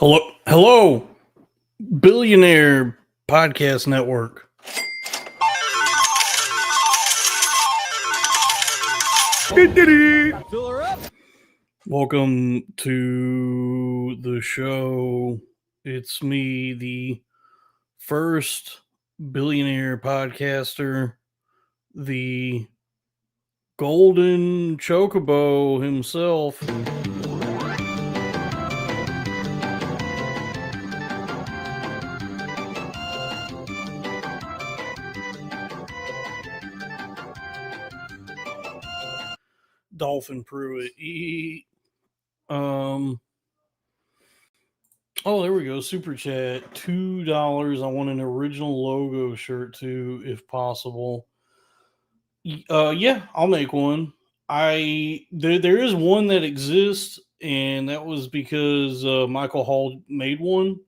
Hello, Billionaire Podcast Network. Welcome to the show. It's me, the first billionaire podcaster, the golden chocobo himself. Dolphin Pruitt. Oh, there we go. Super chat. $2. I want an original logo shirt too, if possible. Yeah, I'll make one. There is one that exists, and that was because Michael Hall made one,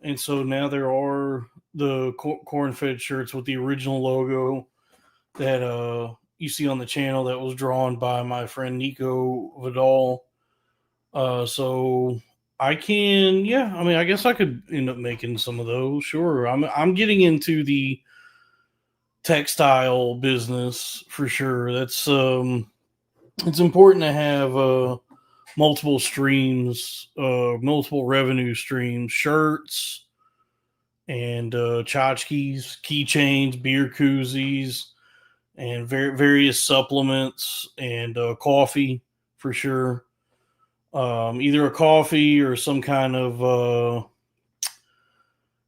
and so now there are the corn-fed shirts with the original logo that you see on the channel that was drawn by my friend Nico Vidal. So I can, yeah. I mean, I guess I could end up making some of those. Sure, I'm getting into the textile business for sure. That's it's important to have multiple streams, multiple revenue streams, shirts and tchotchkes, keychains, beer koozies, and various supplements and coffee for sure. Either a coffee or some kind of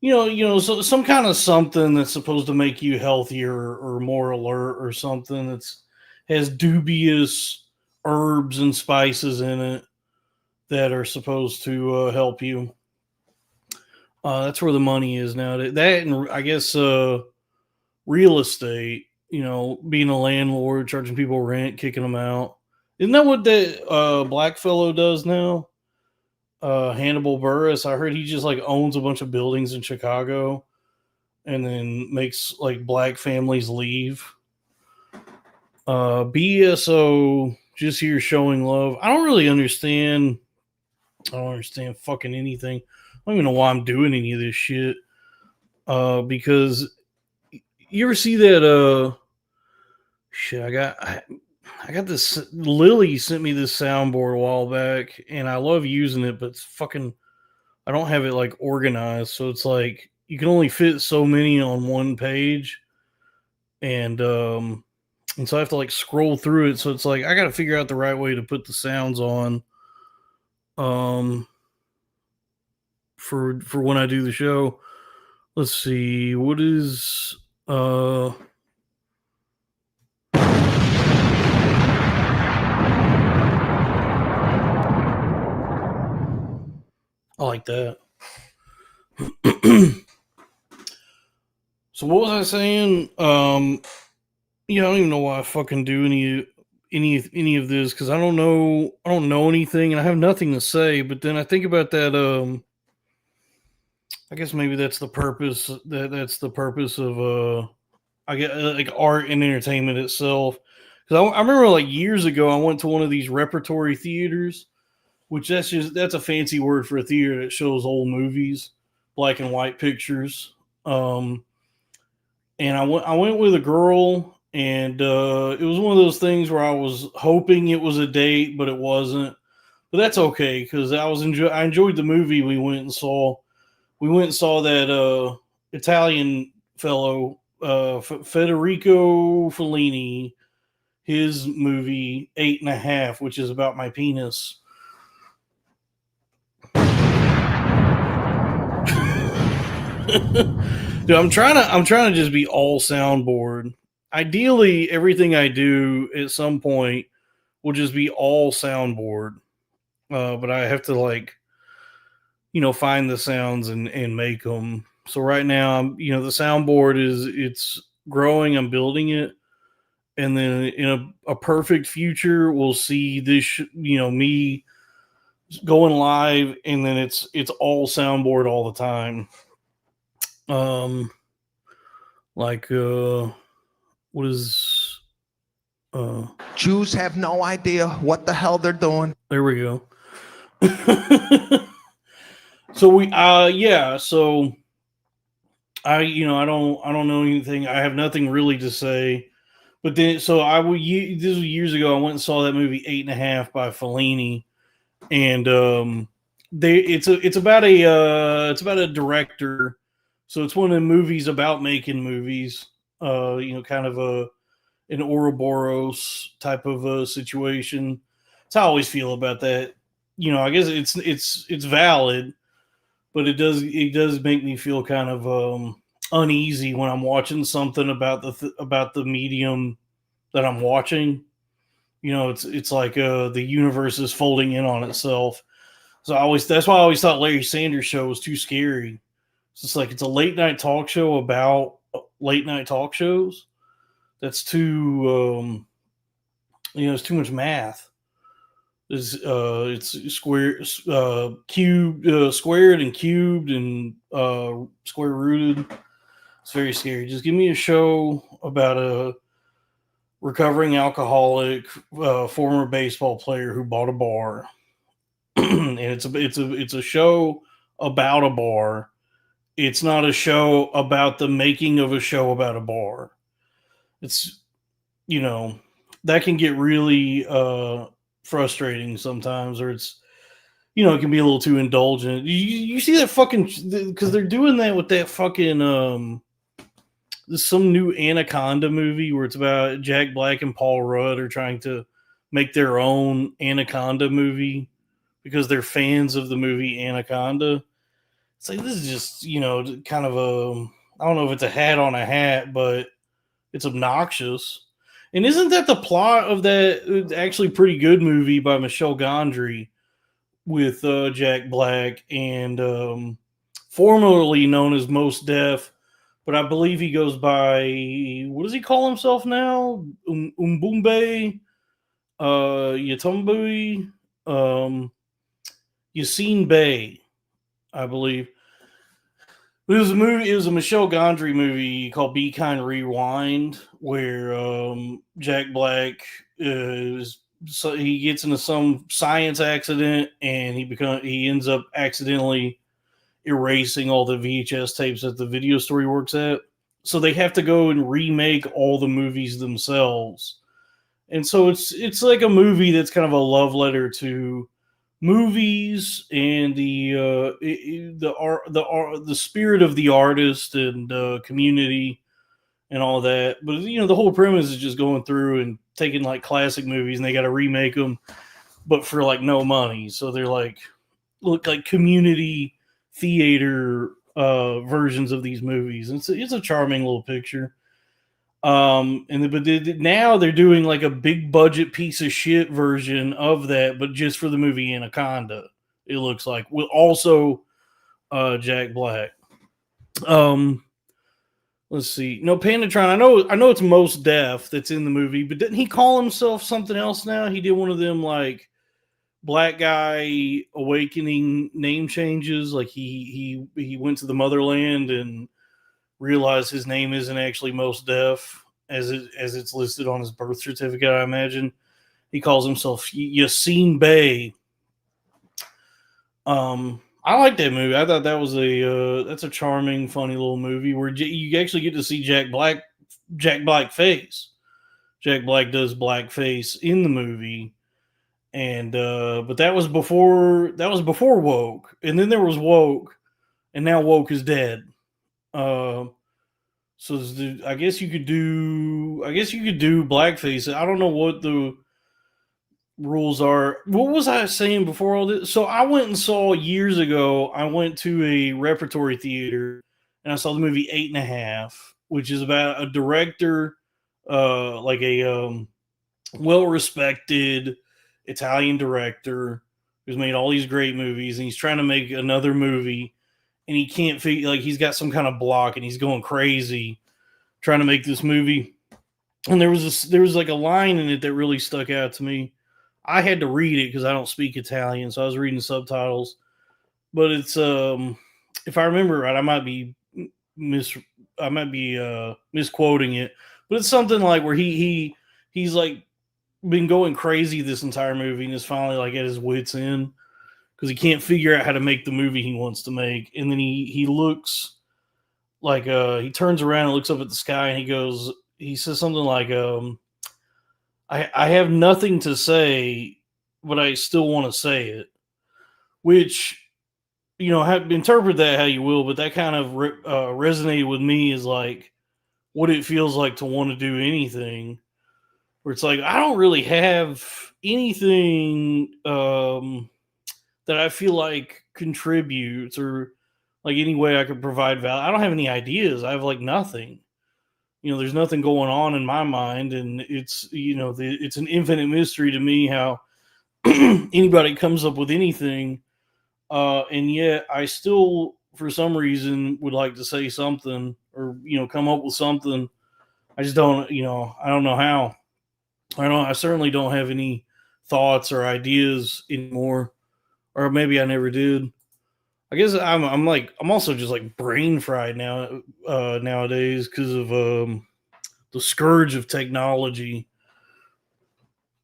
so some kind of something that's supposed to make you healthier or more alert or something that's has dubious herbs and spices in it that are supposed to help you. That's where the money is now. That and I guess real estate. Being a landlord, charging people rent, kicking them out. Isn't that what that black fellow does now? Hannibal Buress. I heard he just like owns a bunch of buildings in Chicago and then makes like black families leave. BSO just here showing love. I don't really understand. I don't understand fucking anything. I don't even know why I'm doing any of this shit. Because you ever see that shit, I got this. Lily sent me this soundboard a while back, and I love using it, but it's fucking. I don't have it like organized, so it's like you can only fit so many on one page, and so I have to like scroll through it. So it's like I got to figure out the right way to put the sounds on, for when I do the show. Let's see, what is I like that. So what was I saying? I don't even know why I fucking do any of this because I don't know anything and I have nothing to say. But then I think about that. I guess maybe that's the purpose. That's the purpose of I get like art and entertainment itself. Because I remember like years ago I went to one of these repertory theaters, which that's a fancy word for a theater that shows old movies, black and white pictures. And I went with a girl, and it was one of those things where I was hoping it was a date, but it wasn't. But that's okay because I enjoyed the movie we went and saw. We went and saw that Italian fellow Federico Fellini, his movie 8.5, which is about my penis. Dude, I'm trying to just be all soundboard. Ideally, everything I do at some point will just be all soundboard. But I have to like, find the sounds and make them. So right now, the soundboard it's growing. I'm building it, and then in a perfect future, we'll see this. Me going live, and then it's all soundboard all the time. Like what is Jews have no idea what the hell they're doing. There we go. So so I don't know anything. I have nothing really to say. But then, so this was years ago. I went and saw that movie 8.5 by Fellini, and it's about a director. So it's one of the movies about making movies. Kind of an Ouroboros type of situation. That's how I always feel about that. I guess it's valid, but it does make me feel kind of uneasy when I'm watching something about about the medium that I'm watching. It's like the universe is folding in on itself. So that's why I always thought Larry Sanders Show was too scary. It's just like it's a late night talk show about late night talk shows. That's too it's too much math. It's squared and cubed and square rooted. It's very scary. Just give me a show about a recovering alcoholic, former baseball player who bought a bar, and it's a show about a bar. It's not a show about the making of a show about a bar. It's you know that can get really frustrating sometimes, or it can be a little too indulgent. You see that fucking because they're doing that with that fucking some new Anaconda movie where it's about Jack Black and Paul Rudd are trying to make their own Anaconda movie because they're fans of the movie Anaconda. It's like this is just kind of I don't know if it's a hat on a hat, but it's obnoxious. And isn't that the plot of that actually pretty good movie by Michelle Gondry with Jack Black and formerly known as Most Def, but I believe he goes by, what does he call himself now? Umbumbe, Yatumbui, Yassine Bey, I believe. It was a movie. It was a Michelle Gondry movie called "Be Kind, Rewind," where Jack Black so he gets into some science accident and he ends up accidentally erasing all the VHS tapes that the video store he works at. So they have to go and remake all the movies themselves. And so it's like a movie that's kind of a love letter to movies and the spirit of the artist and community and all that. But the whole premise is just going through and taking like classic movies and they got to remake them, but for like no money. So they're like look like community theater versions of these movies. It's a charming little picture. Now they're doing like a big budget piece of shit version of that, but just for the movie Anaconda. It looks like with also Jack Black. Let's see. No, Pandatron. I know it's Most Def that's in the movie, but didn't he call himself something else now? He did one of them like black guy awakening name changes. Like he went to the motherland and realized his name isn't actually Most Def as it's listed on his birth certificate. I imagine he calls himself Yassine Bey. I like that movie. I thought that was that's a charming, funny little movie where you actually get to see Jack Black face. Jack Black does blackface in the movie, and but that was before woke, and then there was woke, and now woke is dead. So I guess you could do blackface. I don't know what the rules are. What was I saying before all this? So I went and saw years ago. I went to a repertory theater and I saw the movie 8.5, which is about a director, like a well-respected Italian director who's made all these great movies, and he's trying to make another movie, and he can't figure like he's got some kind of block, and he's going crazy trying to make this movie. And there was like a line in it that really stuck out to me. I had to read it because I don't speak Italian, so I was reading the subtitles. But it's if I remember right, I might be misquoting it, but it's something like where he's like been going crazy this entire movie and is finally like at his wits end because he can't figure out how to make the movie he wants to make. And then he looks like he turns around and looks up at the sky and he says something like, I have nothing to say, but I still want to say it, which, interpret that how you will, but that kind of resonated with me as like what it feels like to want to do anything, where it's like, I don't really have anything that I feel like contributes or like any way I could provide value. I don't have any ideas. I have like nothing. There's nothing going on in my mind, and it's it's an infinite mystery to me how anybody comes up with anything, and yet I still, for some reason, would like to say something or come up with something. I just don't, I don't know how. I certainly don't have any thoughts or ideas anymore, or maybe I never did. I guess I'm also just like brain fried now nowadays because of the scourge of technology.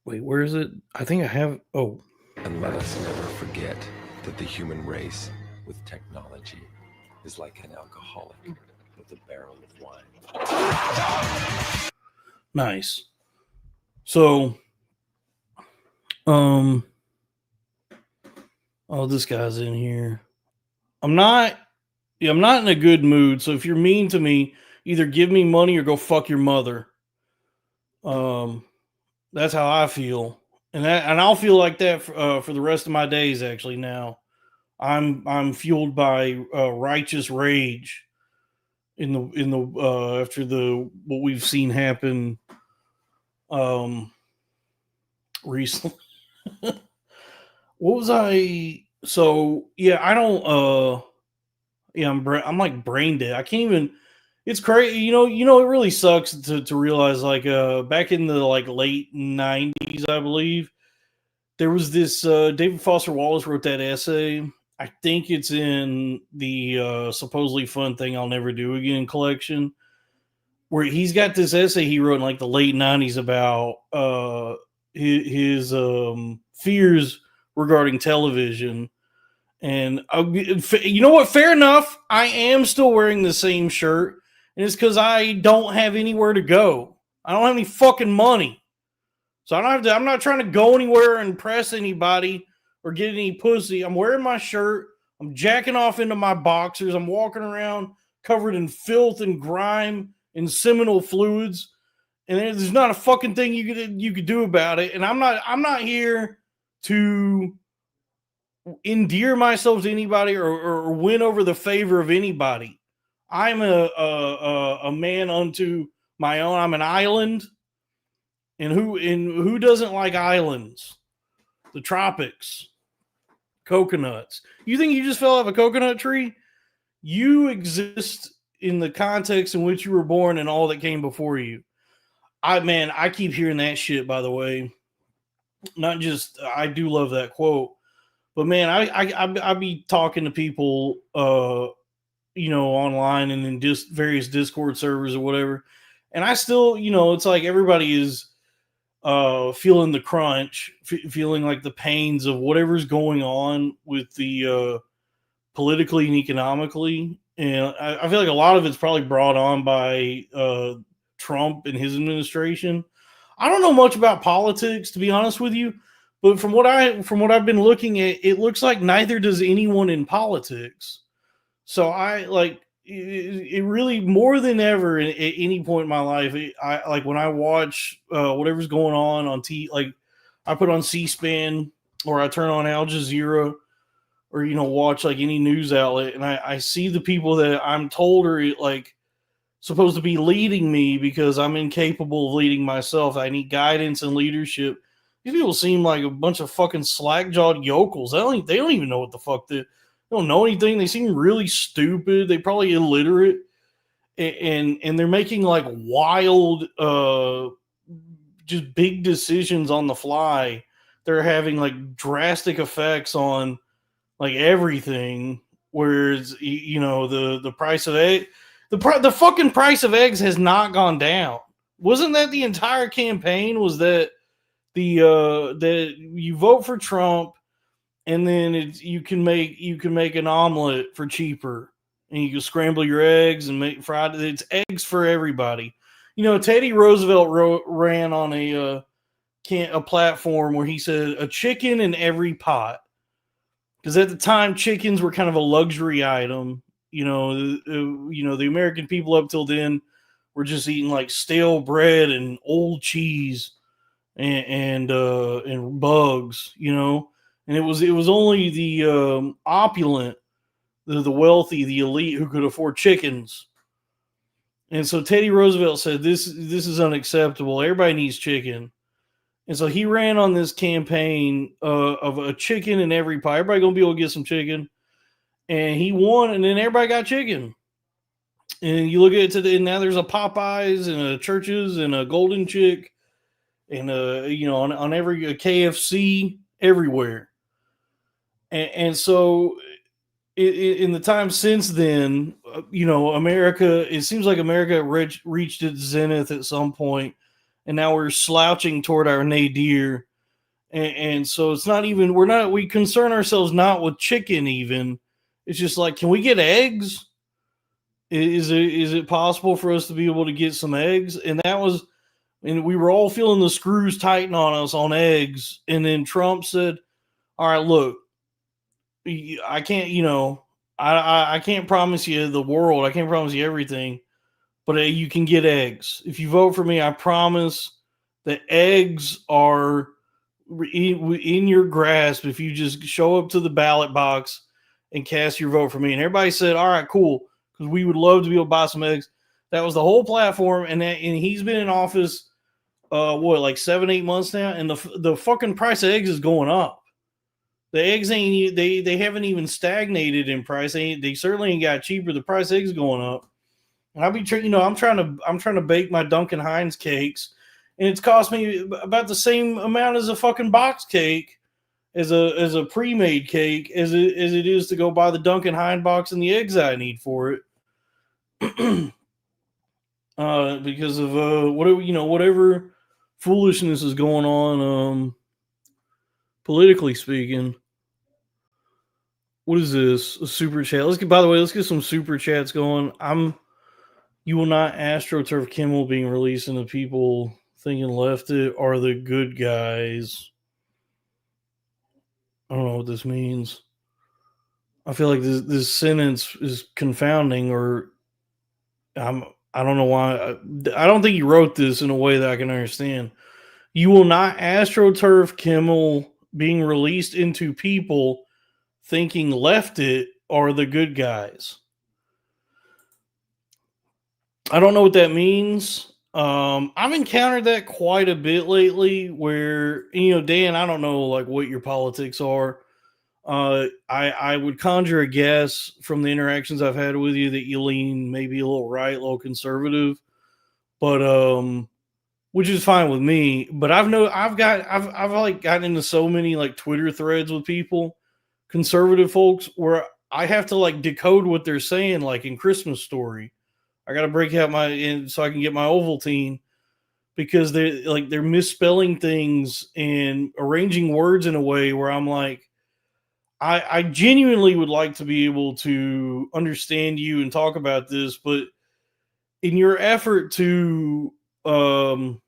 Wait, where is it? I think I have. Oh, and let us never forget that the human race with technology is like an alcoholic with a barrel of wine. Nice. So, this guy's in here. I'm not in a good mood. So if you're mean to me, either give me money or go fuck your mother. That's how I feel, and I'll feel like that for the rest of my days. Actually, now I'm fueled by righteous rage in the after what we've seen happen recently. What was I? So yeah, I don't. Yeah, I'm like brain dead. I can't even. It's crazy, it really sucks to realize, like, back in the like late 90s, I believe, there was this David Foster Wallace wrote that essay. I think it's in the supposedly fun thing I'll never do again collection, where he's got this essay he wrote in like the late 90s about his fears regarding television. And you know what? Fair enough. I am still wearing the same shirt. And it's because I don't have anywhere to go. I don't have any fucking money. So I'm not trying to go anywhere and impress anybody or get any pussy. I'm wearing my shirt. I'm jacking off into my boxers. I'm walking around covered in filth and grime and seminal fluids. And there's not a fucking thing you could do about it. And I'm not here to endear myself to anybody or win over the favor of anybody. I'm a man unto my own. I'm an island, and who doesn't like islands? The tropics, coconuts. You think you just fell off a coconut tree? You exist in the context in which you were born and all that came before you. I keep hearing that shit. By the way, not just I do love that quote, but man, I be talking to people. Online and in just various Discord servers or whatever. And I still, it's like everybody is feeling the crunch, feeling like the pains of whatever's going on with the politically and economically. And I feel like a lot of it's probably brought on by Trump and his administration. I don't know much about politics, to be honest with you, but from what I've been looking at, it looks like neither does anyone in politics. So I like it really more than ever at any point in my life. I like when I watch whatever's going on like I put on C-SPAN or I turn on Al Jazeera or watch like any news outlet, and I see the people that I'm told are like supposed to be leading me because I'm incapable of leading myself. I need guidance and leadership. These people seem like a bunch of fucking slack-jawed yokels. They don't even know what the fuck they don't know anything. They seem really stupid. They probably illiterate, and they're making like wild, just big decisions on the fly. They're having like drastic effects on like everything. Whereas the price of egg, the fucking price of eggs has not gone down. Wasn't that the entire campaign? Was that that you vote for Trump? and then you can make an omelet for cheaper, and you can scramble your eggs and make fried. It's eggs for everybody. You know, Teddy Roosevelt ran on a platform where he said a chicken in every pot, because at the time chickens were kind of a luxury item. The American people up till then were just eating like stale bread and old cheese and bugs, and it was only the opulent, the wealthy, the elite who could afford chickens. And so Teddy Roosevelt said, this is unacceptable. Everybody needs chicken. And so he ran on this campaign of a chicken in every pie. Everybody gonna be able to get some chicken. And he won, and then everybody got chicken. And you look at it today, and now there's a Popeyes and a Church's and a Golden Chick and on every KFC everywhere. And so in the time since then, America, it seems like America reached its zenith at some point, and now we're slouching toward our nadir. And so it's not even, we concern ourselves not with chicken even. It's just like, can we get eggs? Is it possible for us to be able to get some eggs? And we were all feeling the screws tighten on us on eggs. And then Trump said, all right, look, I can't, I can't promise you the world. I can't promise you everything, but you can get eggs. If you vote for me, I promise that eggs are in your grasp if you just show up to the ballot box and cast your vote for me. And everybody said, all right, cool, because we would love to be able to buy some eggs. That was the whole platform, and he's been in office, like 7-8 months now, and the fucking price of eggs is going up. The eggs they haven't even stagnated in price. They certainly ain't got cheaper. The price of eggs going up. And I'm trying to bake my Duncan Hines cakes, and it's cost me about the same amount as a fucking box cake, as a pre-made cake as it is to go buy the Duncan Hines box and the eggs I need for it. Because of whatever foolishness is going on, politically speaking. What is this? A super chat. Let's get some super chats going. You will not AstroTurf Kimmel being released, and the people thinking left it are the good guys. I don't know what this means. I feel like this sentence is confounding, or I don't know why. I don't think he wrote this in a way that I can understand. You will not AstroTurf Kimmel being released into people thinking left it are the good guys. I don't know what that means. I've encountered that quite a bit lately where, Dan, I don't know like what your politics are. I would conjure a guess from the interactions I've had with you that you lean maybe a little right, a little conservative, but which is fine with me. But I've like gotten into so many like Twitter threads with people, conservative folks, where I have to like decode what they're saying, like in Christmas Story. I got to break out so I can get my Ovaltine, because they're misspelling things and arranging words in a way where I'm like, I genuinely would like to be able to understand you and talk about this, but in your effort to prove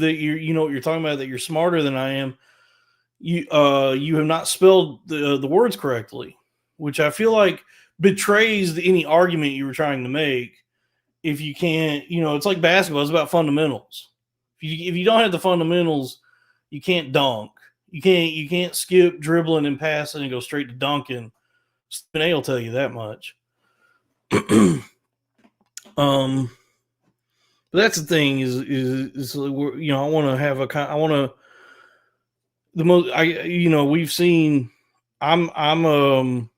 that you know what you're talking about, that you're smarter than I am, you have not spelled the words correctly, which I feel like betrays any argument you were trying to make. If you can't, it's like basketball. It's about fundamentals. If you don't have the fundamentals, you can't dunk. You can't skip dribbling and passing and go straight to dunking. Stephen A will tell you that much. But that's the thing is I want to we've seen. I'm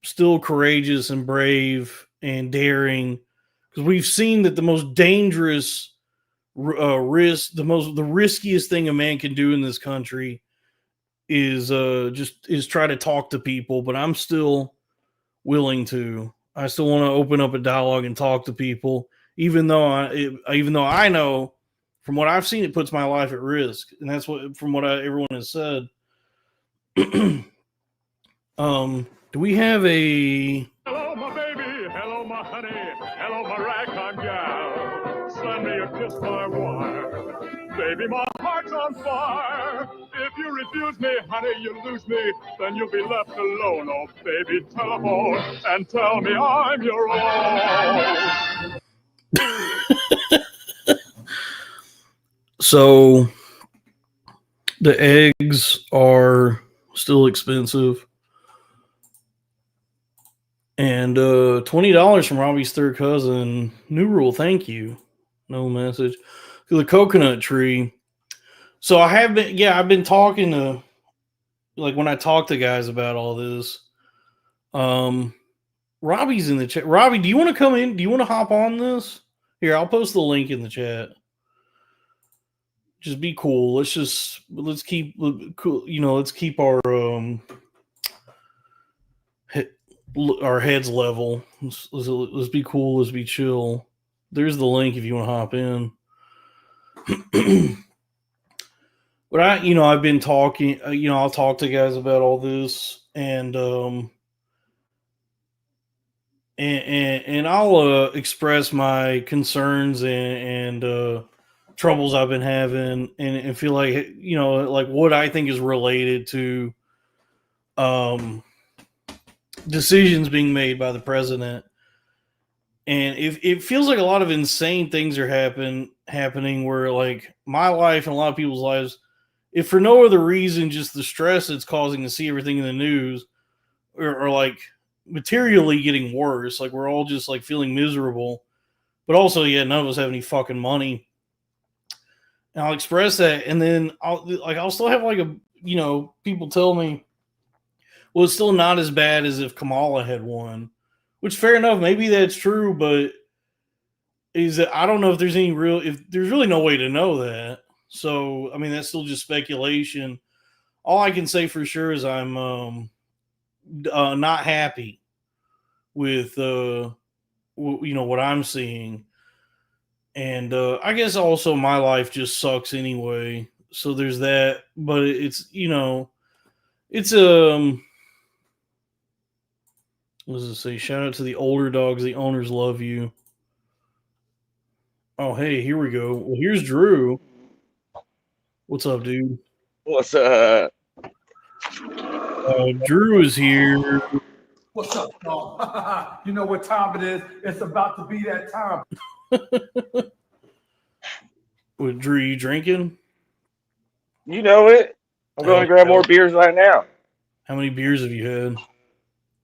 still courageous and brave and daring, because we've seen that the most dangerous risk, the riskiest thing a man can do in this country is try to talk to people. But I'm still willing to. I still want to open up a dialogue and talk to people, even though I know from what I've seen, it puts my life at risk, and that's what from what everyone has said. Do we have a? Hello, my baby. Hello, my honey. Hello, my ragtime gal. Send me a kiss by wire. Baby, my heart's on fire. If you refuse me, honey, you lose me. Then you'll be left alone. Oh, baby, telephone and tell me I'm your own. So the eggs are still expensive. And $20 from Robbie's third cousin. New rule, thank you. No message. The coconut tree. So I've been talking to, like, when I talk to guys about all this. Robbie's in the chat. Robbie, do you want to come in? Do you want to hop on this? Here, I'll post the link in the chat. Just be cool. Let's keep our heads level. Let's be cool. Let's be chill. There's the link if you want to hop in. But I've been talking. I'll talk to guys about all this, and I'll express my concerns and troubles I've been having, and feel like like what I think is related to decisions being made by the president. And it feels like a lot of insane things are happening where, like, my life and a lot of people's lives, if for no other reason, just the stress it's causing to see everything in the news, or like materially getting worse. Like, we're all just like feeling miserable, but also, none of us have any fucking money. And I'll express that, and then I'll still have people tell me, well, it's still not as bad as if Kamala had won. Which, fair enough, maybe that's true, but I don't know if there's there's really no way to know that. So, I mean, that's still just speculation. All I can say for sure is I'm not happy with what I'm seeing, and I guess also my life just sucks anyway. So there's that. But it's what does it say? Shout out to the older dogs. The owners love you. Oh, hey, here we go. Well, here's Drew. What's up, dude? What's up? Drew is here. What's up, y'all? You know what time it is. It's about to be that time. What, Drew, you drinking? You know it. I'm going to grab more beers right now. How many beers have you had?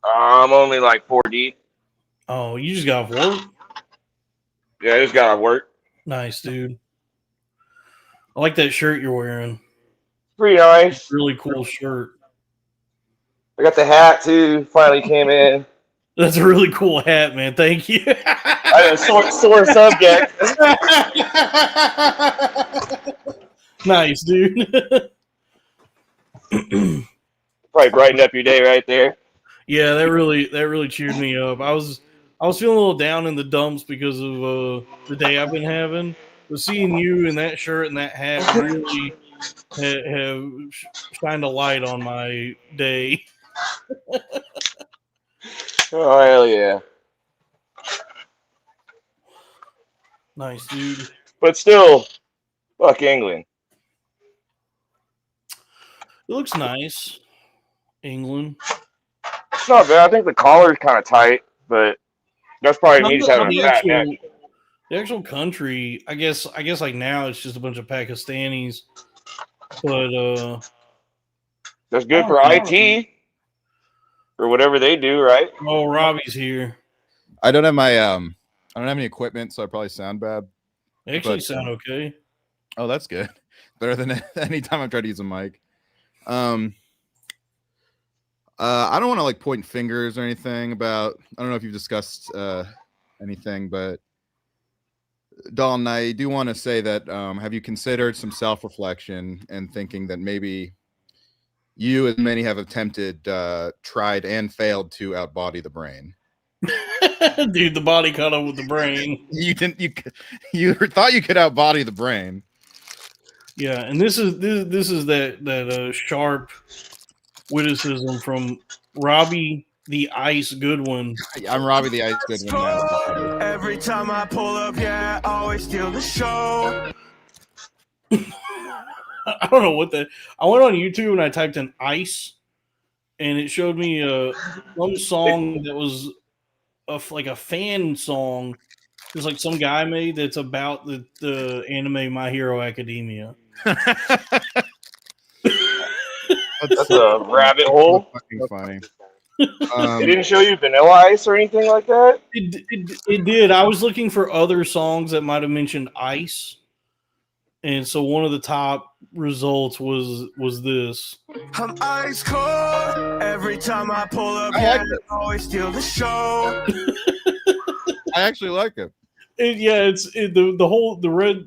I'm only like 4 deep. Oh, you just got off work? Yeah, I just got off work. Nice, dude. I like that shirt you're wearing. Pretty nice. Really cool shirt. I got the hat too. Finally came in. That's a really cool hat, man. Thank you. I had a sore subject. Nice, dude. Probably brightened up your day right there. Yeah, that really cheered me up. I was feeling a little down in the dumps because of the day I've been having. But seeing you in that shirt and that hat really have shined a light on my day. Oh, hell yeah. Nice, dude. But still, fuck England. It looks nice. England. It's not bad. I think the collar's kind of tight, but that's probably me just having a fat neck. The actual country, I guess like now it's just a bunch of Pakistanis. But that's good for IT or whatever they do, right? Oh, Robbie's here. I don't have my I don't have any equipment, so I probably sound bad. They actually sound okay. Oh, that's good. Better than any time I've tried to use a mic. I don't want to like point fingers or anything about. I don't know if you've discussed anything, but Dalton, I do want to say that have you considered some self-reflection and thinking that maybe you, as many have attempted, tried and failed to outbody the brain? Dude, the body caught up with the brain. You thought you could outbody the brain. Yeah, and this is that sharp witticism from Robbie the Ice Goodwin. I'm Robbie the Ice Goodwin now. Every time I pull up, yeah, I always steal the show. I don't know what that. I went on YouTube and I typed in ice, and it showed me some song that was like a fan song. It was like some guy made that's about the anime My Hero Academia. That's a rabbit hole. Fucking funny. It didn't show you Vanilla Ice or anything like that? It did. I was looking for other songs that might have mentioned ice. And so one of the top results was this. I'm ice cold. Every time I pull up, I yeah, like it. I always steal the show. I actually like it. The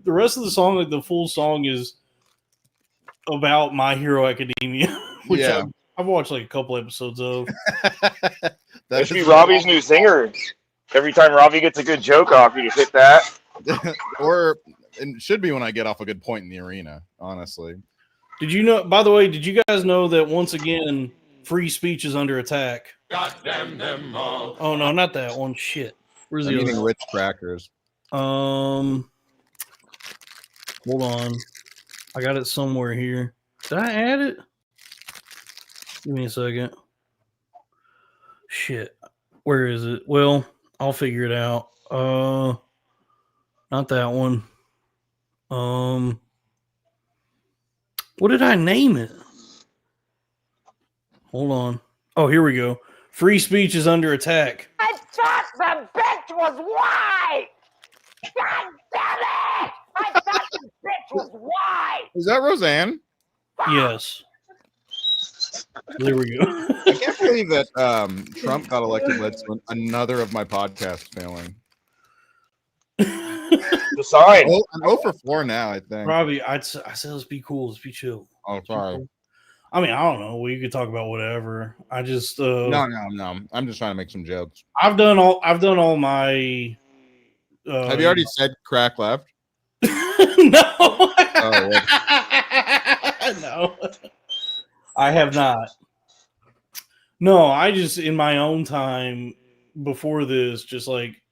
rest of the song, like the full song, is about My Hero Academia, which Yeah. I've watched like a couple episodes of. That should be Robbie's new singer. Every time Robbie gets a good joke off, you just hit that. Or it should be when I get off a good point in the arena, honestly. Did you know? By the way, did you guys know that once again, free speech is under attack? Goddamn them all. Oh no, not that one. Shit. Where's I'm the eating other? Ritz crackers. Hold on. I got it somewhere here. Did I add it? Give me a second. Shit. Where is it? Well, I'll figure it out. Not that one. What did I name it? Hold on. Oh, here we go. Free speech is under attack. I thought the bitch was white! God damn it! I thought the bitch was white! Is that Roseanne? Yes. There we go. I can't believe that Trump got elected led to another of my podcasts failing. The sign. Oh, I'm 0 for 4 now, I think. Robbie, I said let's be cool. Let's be chill. Oh, sorry. I mean, I don't know. We could talk about whatever. I just No. I'm just trying to make some jokes. I've done all my. Have you already said crack left? No. Oh, No. I have not. No, I just in my own time before this, just like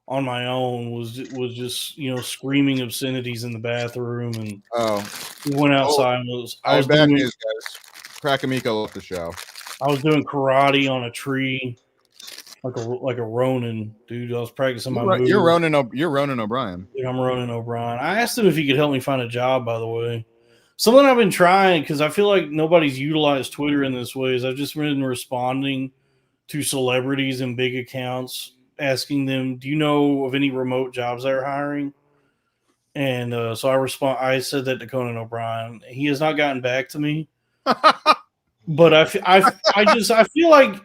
on my own, was just screaming obscenities in the bathroom and went outside and I was bad news, guys. Crack-a-Miko left the show. I was doing karate on a tree, like a Ronin, dude. I was practicing my moves. You're Ronan O'Brien. Dude, I'm Ronan O'Brien. I asked him if he could help me find a job, by the way. Something I've been trying, because I feel like nobody's utilized Twitter in this way, is I've just been responding to celebrities and big accounts, asking them, do you know of any remote jobs they're hiring? And so I said that to Conan O'Brien. He has not gotten back to me. But I feel like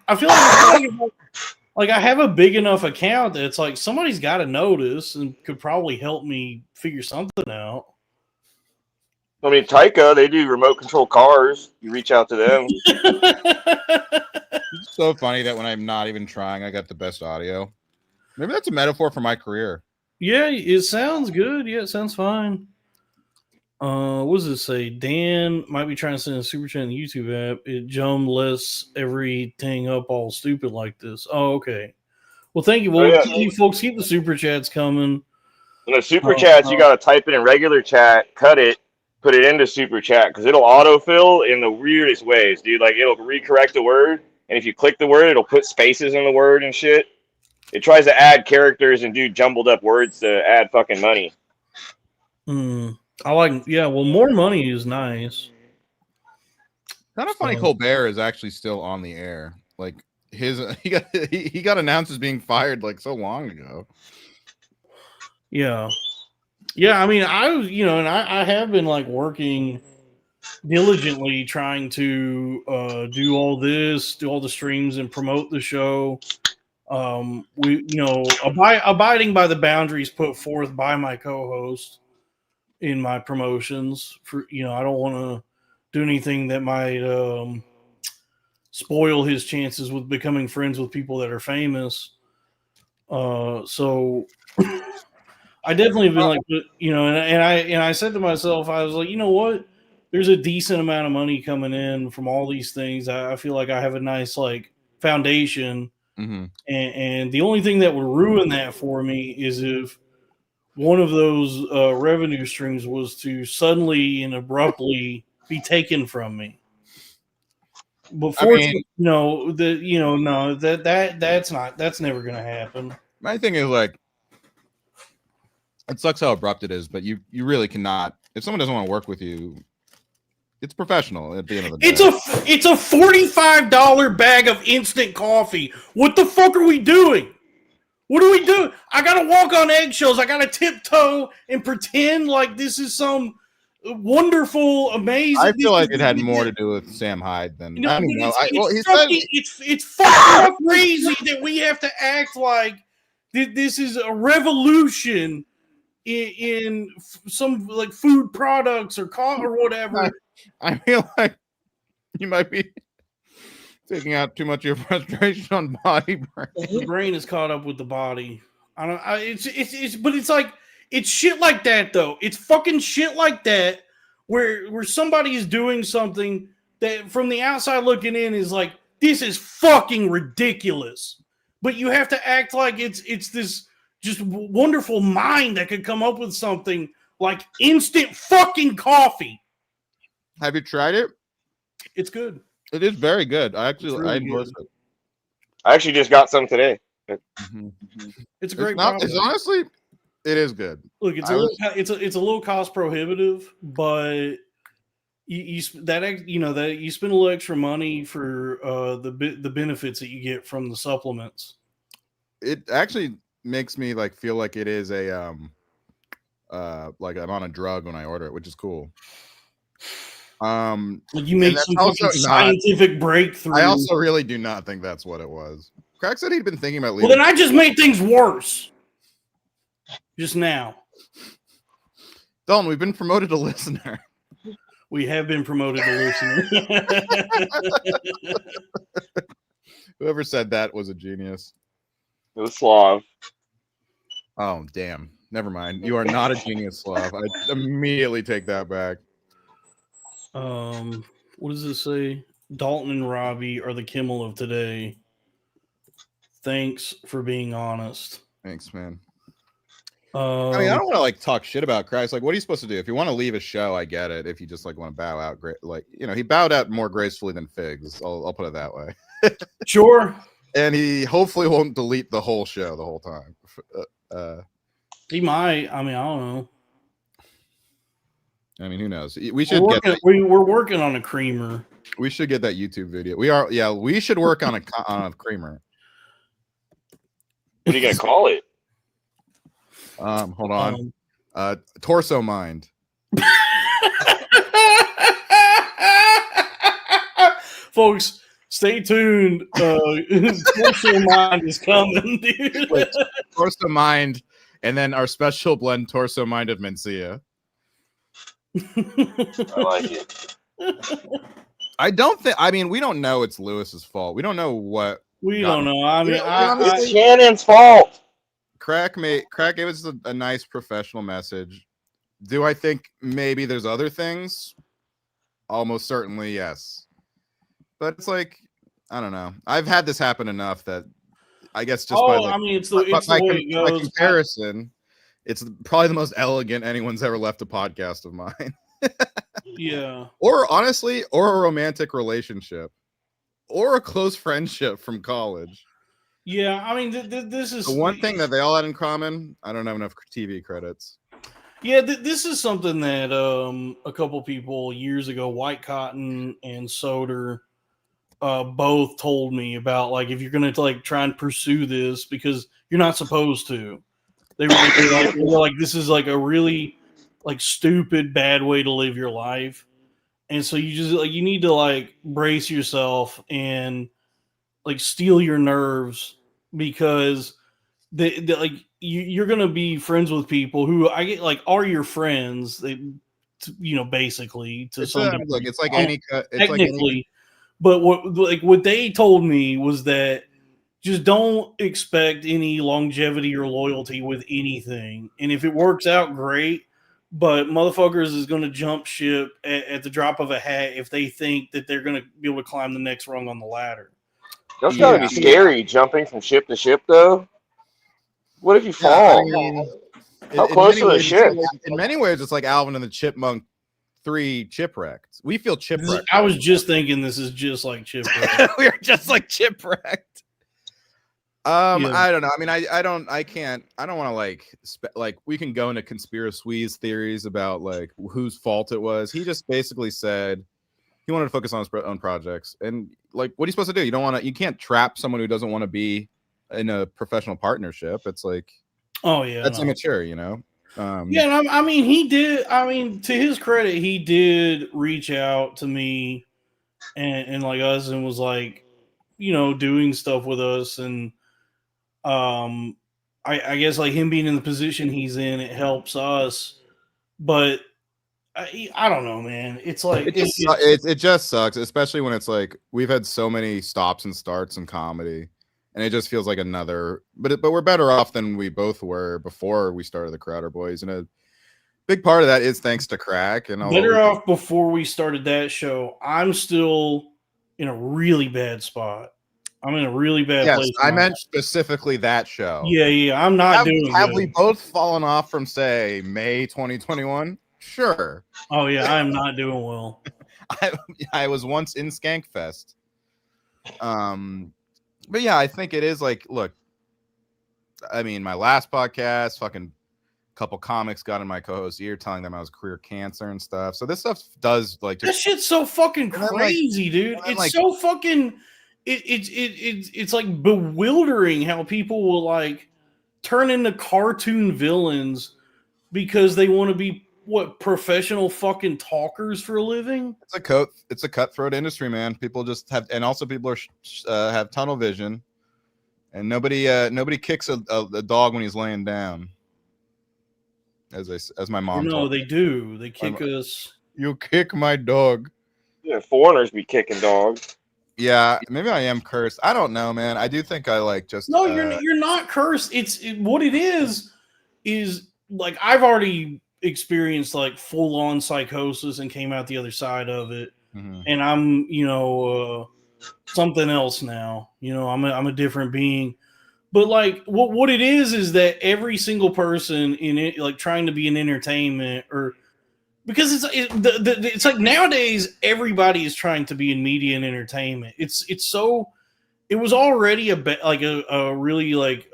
I have a big enough account that it's like somebody's got to notice and could probably help me figure something out. I mean, Taika, they do remote control cars. You reach out to them. It's so funny that when I'm not even trying, I got the best audio. Maybe that's a metaphor for my career. Yeah, it sounds good. Yeah, it sounds fine. What does it say? Dan might be trying to send a super chat in the YouTube app. It jumped less everything up all stupid like this. Oh, okay. Well, thank you. Well, you folks, keep the super chats coming. In the super chats, you got to type it in regular chat, cut it, put it into super chat, because it'll autofill in the weirdest ways, dude. Like, it'll recorrect the word, and if you click the word, it'll put spaces in the word and shit. It tries to add characters and do jumbled up words to add fucking money. I like, yeah, well, more money is nice. Kind of funny Colbert is actually still on the air. Like, he got announced as being fired like so long ago. Yeah. Yeah, I mean, I have been like working diligently trying to do all the streams and promote the show. Abiding by the boundaries put forth by my co-host in my promotions. For I don't want to do anything that might spoil his chances with becoming friends with people that are famous. So I definitely have been like, and I said to myself, I was like, you know what? There's a decent amount of money coming in from all these things. I feel like I have a nice like foundation, and the only thing that would ruin that for me is if one of those revenue streams was to suddenly and abruptly be taken from me. But fortunately, no, that's never going to happen. My thing is like, it sucks how abrupt it is, but you really cannot. If someone doesn't want to work with you, it's professional at the end of the day. It's a $45 bag of instant coffee. What the fuck are we doing? What do we do? I gotta walk on eggshells. I gotta tiptoe and pretend like this is some wonderful, amazing. I feel like it had more to do with Sam Hyde than I don't know. It's fucking crazy that we have to act like this is a revolution in some like food products or whatever. I feel like you might be taking out too much of your frustration on body brain. The brain is caught up with the body. But it's like it's shit like that though. It's fucking shit like that where somebody is doing something that from the outside looking in is like, this is fucking ridiculous. But you have to act like it's this just wonderful mind that could come up with something like instant fucking coffee. Have you tried it? It's good. It is very good. I endorse it. I actually just got some today. It's a great product. It's honestly, it is good. Look, it's a little cost prohibitive, but you spend a little extra money for the benefits that you get from the supplements. It actually makes me like feel like it is a like I'm on a drug when I order it, which is cool. You made some fucking scientific breakthrough. I also really do not think that's what it was. Craig said he'd been thinking about leaving. Well, then I just made things worse. Just now. Dalton, we've been promoted to listener. We have been promoted to listener. Whoever said that was a genius. It was Slav. Oh, damn. Never mind. You are not a genius, Slav. I immediately take that back. What does it say? Dalton and Robbie are the Kimmel of today. Thanks for being honest. Thanks, man. I mean, I don't want to like talk shit about Christ. Like, what are you supposed to do? If you want to leave a show, I get it. If you just like want to bow out, like, he bowed out more gracefully than Figs. I'll put it that way. Sure. And he hopefully won't delete the whole show the whole time. He might. I mean, I don't know. I mean, who knows? We should we're working on a creamer. We should get that YouTube video. We are. Yeah, we should work on a creamer. What are you gonna call it? Hold on. Torso Mind. Folks, stay tuned. Torso Mind is coming, dude. Wait, Torso Mind, and then our special blend, Torso Mind of Mencia. I like it. I don't think. I mean, we don't know it's Lewis's fault. We don't know what. We don't know. I mean, it's Shannon's fault. Crack gave us a nice professional message. Do I think maybe there's other things? Almost certainly, yes. But it's like, I don't know. I've had this happen enough that I guess just it's the way it goes. By comparison, it's probably the most elegant anyone's ever left a podcast of mine. Yeah. Or honestly, or a romantic relationship, or a close friendship from college. Yeah, I mean, this is the one thing that they all had in common. I don't have enough TV credits. Yeah, this is something that a couple people years ago, White Cotton and Soder, both told me about. Like, if you're going to like try and pursue this, because you're not supposed to. They were like, this is like a really like stupid, bad way to live your life, and so you just like you need to like brace yourself and like steel your nerves, because like you're gonna be friends with people who I get like are your friends. They, basically to some degree. Look, it's like any technically. But what they told me was that just don't expect any longevity or loyalty with anything. And if it works out, great. But motherfuckers is going to jump ship at the drop of a hat if they think that they're going to be able to climb the next rung on the ladder. That's gotta be scary, jumping from ship to ship, though. What if you fall? I mean, How close to the ship? In many ways, it's like Alvin and the Chipmunk 3 Chipwrecked. We feel chipwrecked. I was just thinking this is just like Chipwrecked. We're just like Chipwrecked. I don't know. I mean, I don't want to like we can go into conspiracy theories about like whose fault it was. He just basically said he wanted to focus on his own projects, and like, what are you supposed to do? You can't trap someone who doesn't want to be in a professional partnership. It's like, oh yeah, that's immature, you know. Yeah, and I mean, he did. I mean, to his credit, he did reach out to me and like us, and was like, you know, doing stuff with us, and I guess like him being in the position he's in, it helps us. But I don't know, man. It's like it just sucks, especially when it's like we've had so many stops and starts in comedy. And it just feels like another, but we're better off than we both were before we started the Crowder Boys, and a big part of that is thanks to Crack. And better off before we started that show. I'm still in a really bad spot. I'm in a really bad place. I meant specifically that show. Yeah. I'm not doing. Have we both fallen off from say May 2021? Sure. Oh yeah, I am not doing well. I was once in Skankfest. But yeah, I think it is like, look, I mean, my last podcast, fucking couple comics got in my co-host's ear telling them I was career cancer and stuff. So this stuff does like that shit's so fucking crazy, dude. It's like, so fucking it's like bewildering how people will like turn into cartoon villains because they want to be professional fucking talkers for a living. It's a cutthroat industry, man. People just have, and also people are have tunnel vision, and nobody kicks a dog when he's laying down. As my mom. No, they do. They kick us. You kick my dog. Yeah, foreigners be kicking dogs. Yeah, maybe I am cursed. I don't know, man. I do think I like just. No, you're not cursed. What it is like I've already experienced like full on psychosis and came out the other side of it, and I'm something else now. I'm a different being. But like what it is that every single person in it, like trying to be in entertainment, or because it's like nowadays everybody is trying to be in media and entertainment. It was already a really like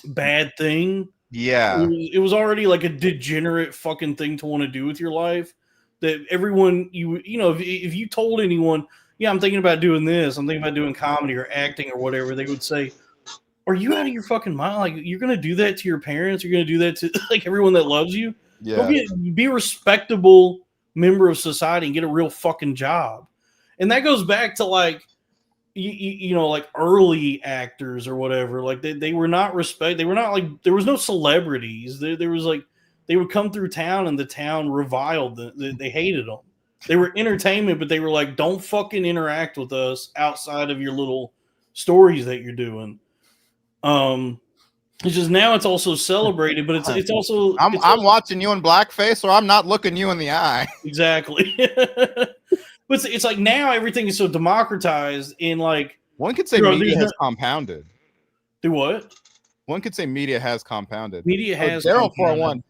bad thing. Yeah, it was already like a degenerate fucking thing to want to do with your life. That everyone if you told anyone, yeah, I'm thinking about doing this, I'm thinking about doing comedy or acting or whatever, they would say, are you out of your fucking mind? Like, you're gonna do that to your parents? You're gonna do that to like everyone that loves you? Yeah. Be a respectable member of society and get a real fucking job. And that goes back to like like early actors or whatever. Like they were not respect. They were not like, there was no celebrities. There was like, they would come through town and the town reviled them. They hated them. They were entertainment, but they were like, don't fucking interact with us outside of your little stories that you're doing. It's just now it's also celebrated, but it's also I'm watching you in blackface, or I'm not looking you in the eye. Exactly. But it's like now everything is so democratized, in like one could say media has compounded. Do what? One could say media has compounded. Media has. Daryl 401.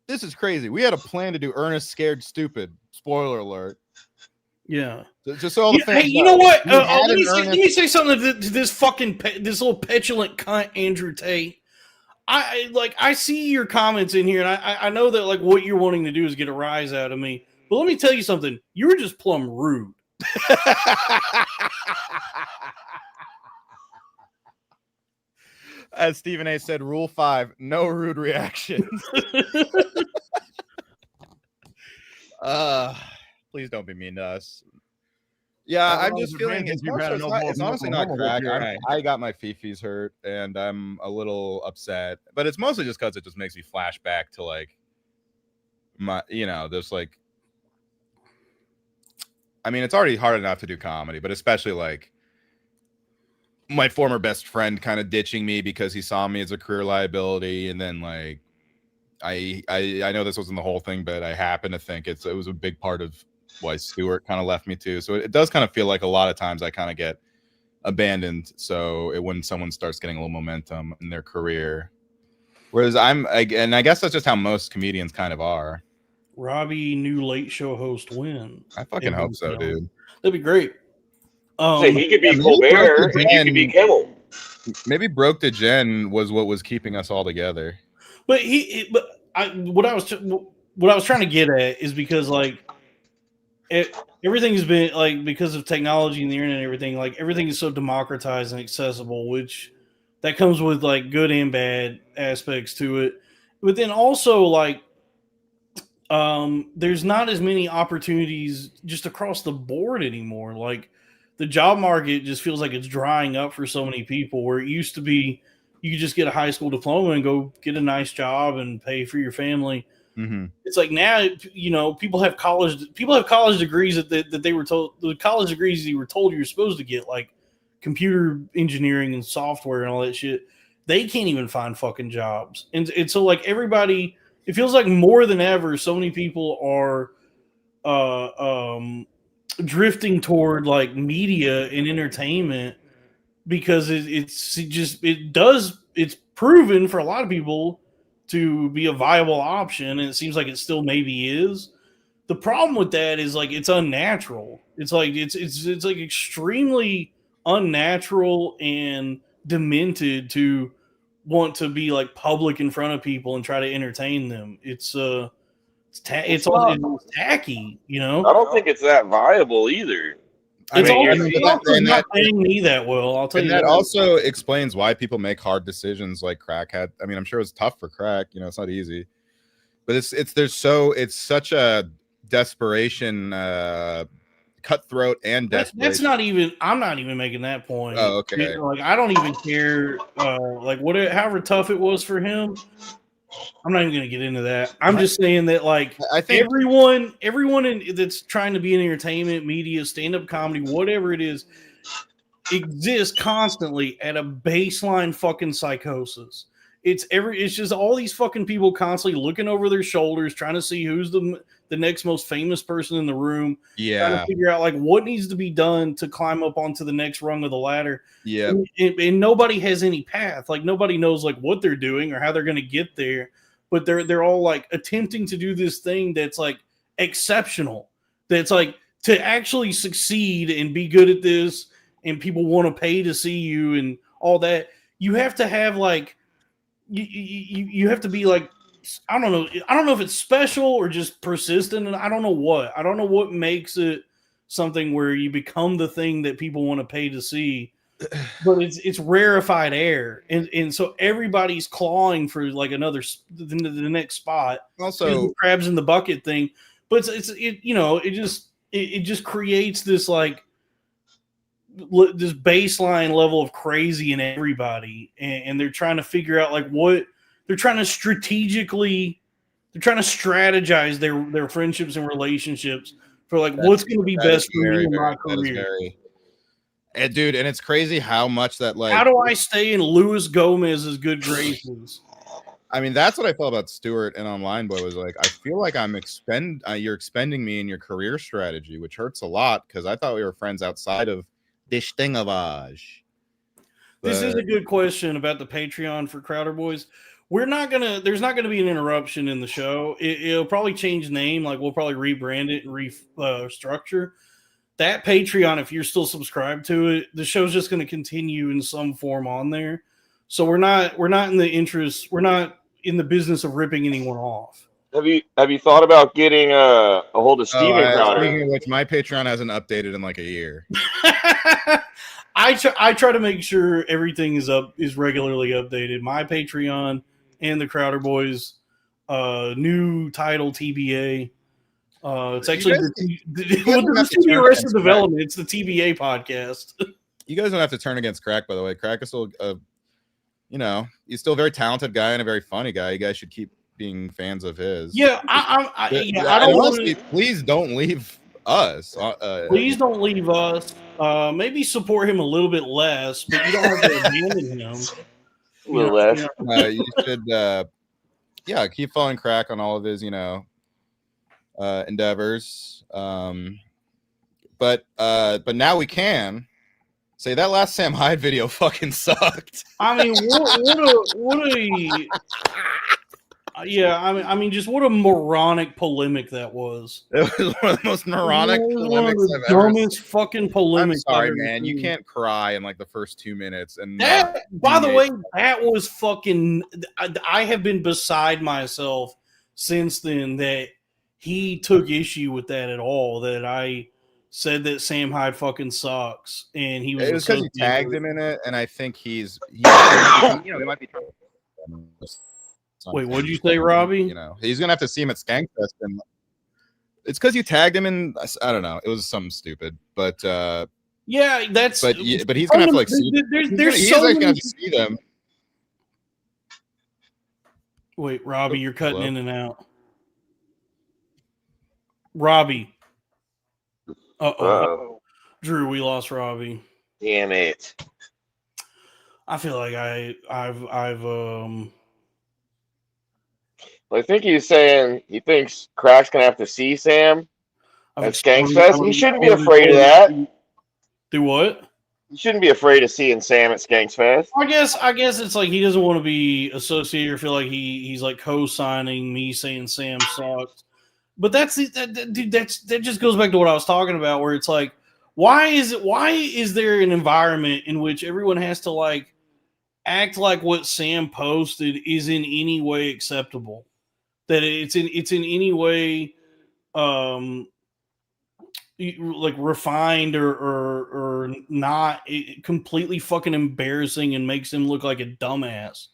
This is crazy. We had a plan to do Ernest Scared Stupid. Spoiler alert. Yeah. Just so all the fans. Hey, you know what? Let me say something to this fucking this little petulant cunt, Andrew Tate. I see your comments in here, and I know that like what you're wanting to do is get a rise out of me. But let me tell you something. You were just plumb rude. As Stephen A said, Rule 5: no rude reactions. Please don't be mean to us. Yeah, I'm just feeling it's honestly not crack. I got my fifis hurt, and I'm a little upset. But it's mostly just because it just makes me flash back to like my, there's like. I mean, it's already hard enough to do comedy, but especially like my former best friend kind of ditching me because he saw me as a career liability, and then like I know this wasn't the whole thing, but I happen to think it was a big part of why Stewart kind of left me too. So it does kind of feel like a lot of times I kind of get abandoned. So when someone starts getting a little momentum in their career, whereas and I guess that's just how most comedians kind of are. Robbie, new late show host, win. I fucking hope so, dude. That'd be great. Say he could be Colbert and you could be Kimmel. Maybe Broke to Jen was what was keeping us all together. But what I was trying to get at is because like everything's been like, because of technology and the internet and everything, like everything is so democratized and accessible, which that comes with like good and bad aspects to it. But then also like there's not as many opportunities just across the board anymore. Like the job market just feels like it's drying up for so many people, where it used to be you could just get a high school diploma and go get a nice job and pay for your family. Mm-hmm. It's like now, you know, people have college degrees that they were told, the college degrees you were told you were supposed to get, like computer engineering and software and all that shit. They can't even find fucking jobs. And so like everybody, it feels like more than ever, so many people are drifting toward like media and entertainment, because it's proven for a lot of people to be a viable option, and it seems like it still maybe is. The problem with that is like it's unnatural. It's like it's like extremely unnatural and demented to want to be like public in front of people and try to entertain them. It's tacky, you know. I don't think it's that viable either. It's not paying me that well. I'll tell you. That also explains why people make hard decisions like Crack had. I mean, I'm sure it was tough for Crack. You know, it's not easy, but it's such a desperation, cutthroat and desperation. That's not even. I'm not even making that point. Oh, okay. Like I don't even care. Like however tough it was for him. I'm not even going to get into that. I'm just saying that, like, I think everyone that's trying to be in entertainment, media, stand-up comedy, whatever it is, exists constantly at a baseline fucking psychosis. It's just all these fucking people constantly looking over their shoulders, trying to see who's the next most famous person in the room. Yeah. Trying to figure out like what needs to be done to climb up onto the next rung of the ladder. Yeah. And nobody has any path. Like nobody knows like what they're doing or how they're going to get there. But they're all like attempting to do this thing that's like exceptional. That's like to actually succeed and be good at this, and people want to pay to see you and all that. You have to have like you have to be like, I don't know if it's special or just persistent, and I don't know what makes it something where you become the thing that people want to pay to see. But it's rarefied air, and so everybody's clawing for like the next spot. Also, the crabs in the bucket thing, but it just creates this like this baseline level of crazy in everybody, and they're trying to figure out like what they're trying to strategize their friendships and relationships for like what's going to be best for me in my career. And dude, and it's crazy how much that like. How do I stay in Luis Gomez's good graces? I mean, that's what I felt about Stewart and Online Boy was like, I feel like you're expending me in your career strategy, which hurts a lot because I thought we were friends outside of this thingavage. This is a good question about the Patreon for Crowder Boys. There's not gonna be an interruption in the show. It'll probably change name, like we'll probably rebrand it and restructure. That Patreon, if you're still subscribed to it, the show's just going to continue in some form on there. So we're not in the business of ripping anyone off. Have you thought about getting a hold of Steven Crowder? Speaking of which, my Patreon hasn't updated in like a year. I try to make sure everything is regularly updated. My Patreon and the Crowder Boys new title TBA. It's actually the Arrested Development. It's the TBA podcast. You guys don't have to turn against Crack, by the way. Crack is still, he's still a very talented guy and a very funny guy. You guys should keep being fans of his. Yeah, I don't. Please don't leave us. Please don't leave us. maybe support him a little bit less, but you don't have to abandon him. A little less. You should, keep following Crack on all of his, endeavors. But now we can say that last Sam Hyde video fucking sucked. I mean, just what a moronic polemic that was. It was one of the most moronic polemics I've ever dumbest seen. fucking polemics. I'm sorry, man. You can't cry in like the first 2 minutes. And by the way, that was fucking. I have been beside myself since then that he took issue with that at all. That I said that Sam Hyde fucking sucks, and he was. It was because you tagged him in it, and I think he might be. Wait, what did you say, Robbie? He's gonna have to see him at Skankfest, and it's because you tagged him in. I don't know. It was something stupid, but yeah, that's. But he's gonna have to like see. He's gonna have to see them. Wait, Robbie, you're cutting in and out. Robbie. Uh-oh. Drew, we lost Robbie. Damn it. I feel like I've Well, I think he's saying he thinks Crack's gonna have to see Sam at Skankfest. He shouldn't be afraid of that. Do what? You shouldn't be afraid of seeing Sam at Skankfest. I guess it's like he doesn't want to be associated or feel like he's like co-signing me saying Sam sucks. But that just goes back to what I was talking about, where it's like, why is there an environment in which everyone has to like act like what Sam posted is in any way acceptable? That it's in any way like refined or not completely fucking embarrassing and makes him look like a dumbass.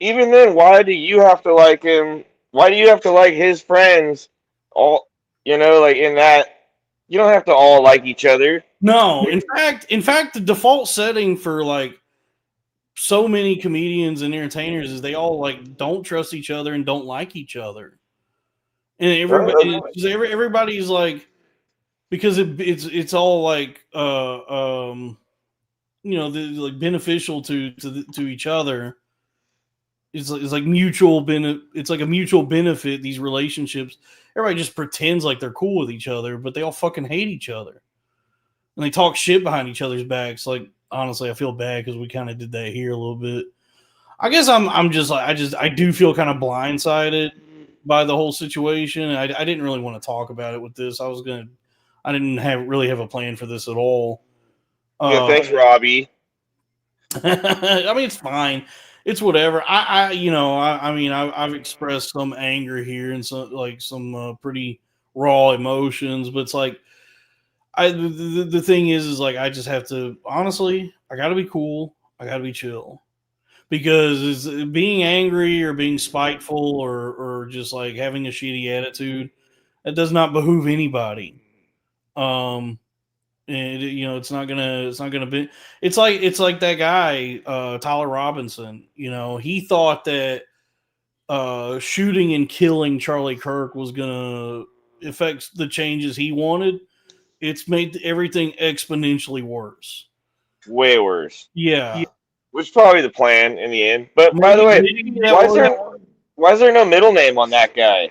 Even then, why do you have to like him? Why do you have to like his friends? All like in that, you don't have to all like each other. No, in fact, the default setting for like so many comedians and entertainers is they all like don't trust each other and don't like each other, and everybody's like, because it's all like like beneficial to each other. It's like mutual benefit. It's like a mutual benefit. These relationships, everybody just pretends like they're cool with each other, but they all fucking hate each other, and they talk shit behind each other's backs. Like, honestly, I feel bad because we kind of did that here a little bit. I guess I'm just like I do feel kind of blindsided by the whole situation. I didn't really want to talk about it with this. I didn't really have a plan for this at all. Yeah, thanks, Robbie. I mean, it's fine. It's whatever. I've expressed some anger here and some pretty raw emotions, but it's like the thing is like I just have to, honestly, I got to be cool. I got to be chill, because being angry or being spiteful or just like having a shitty attitude, that does not behoove anybody. And it's not gonna be. It's like that guy, Tyler Robinson. He thought that shooting and killing Charlie Kirk was gonna affect the changes he wanted. It's made everything exponentially worse. Way worse. Yeah. Which is probably the plan in the end. But by the way, why is there no middle name on that guy?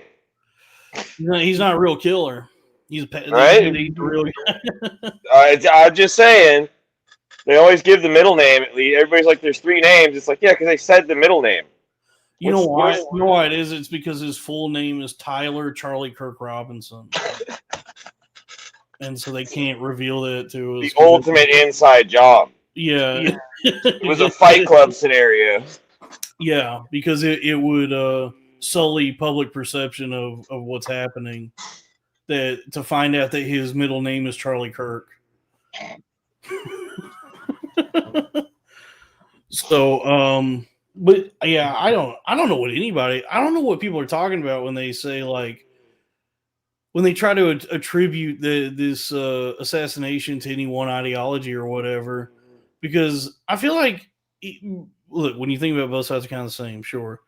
He's not a real killer. He's right. I'm just saying. They always give the middle name. Everybody's like, "There's 3 names." It's like, yeah, because they said the middle name. You know why? You know why it is? It's because his full name is Tyler Charlie Kirk Robinson, and so they can't reveal that to us. The ultimate inside job. Yeah, it was a Fight Club scenario. Yeah, because it would sully public perception of what's happening. That to find out that his middle name is Charlie Kirk. So, but yeah, I don't know what people are talking about when they say, like, when they try to attribute this assassination to any one ideology or whatever, because I feel like, look, when you think about both sides are kind of the same, sure.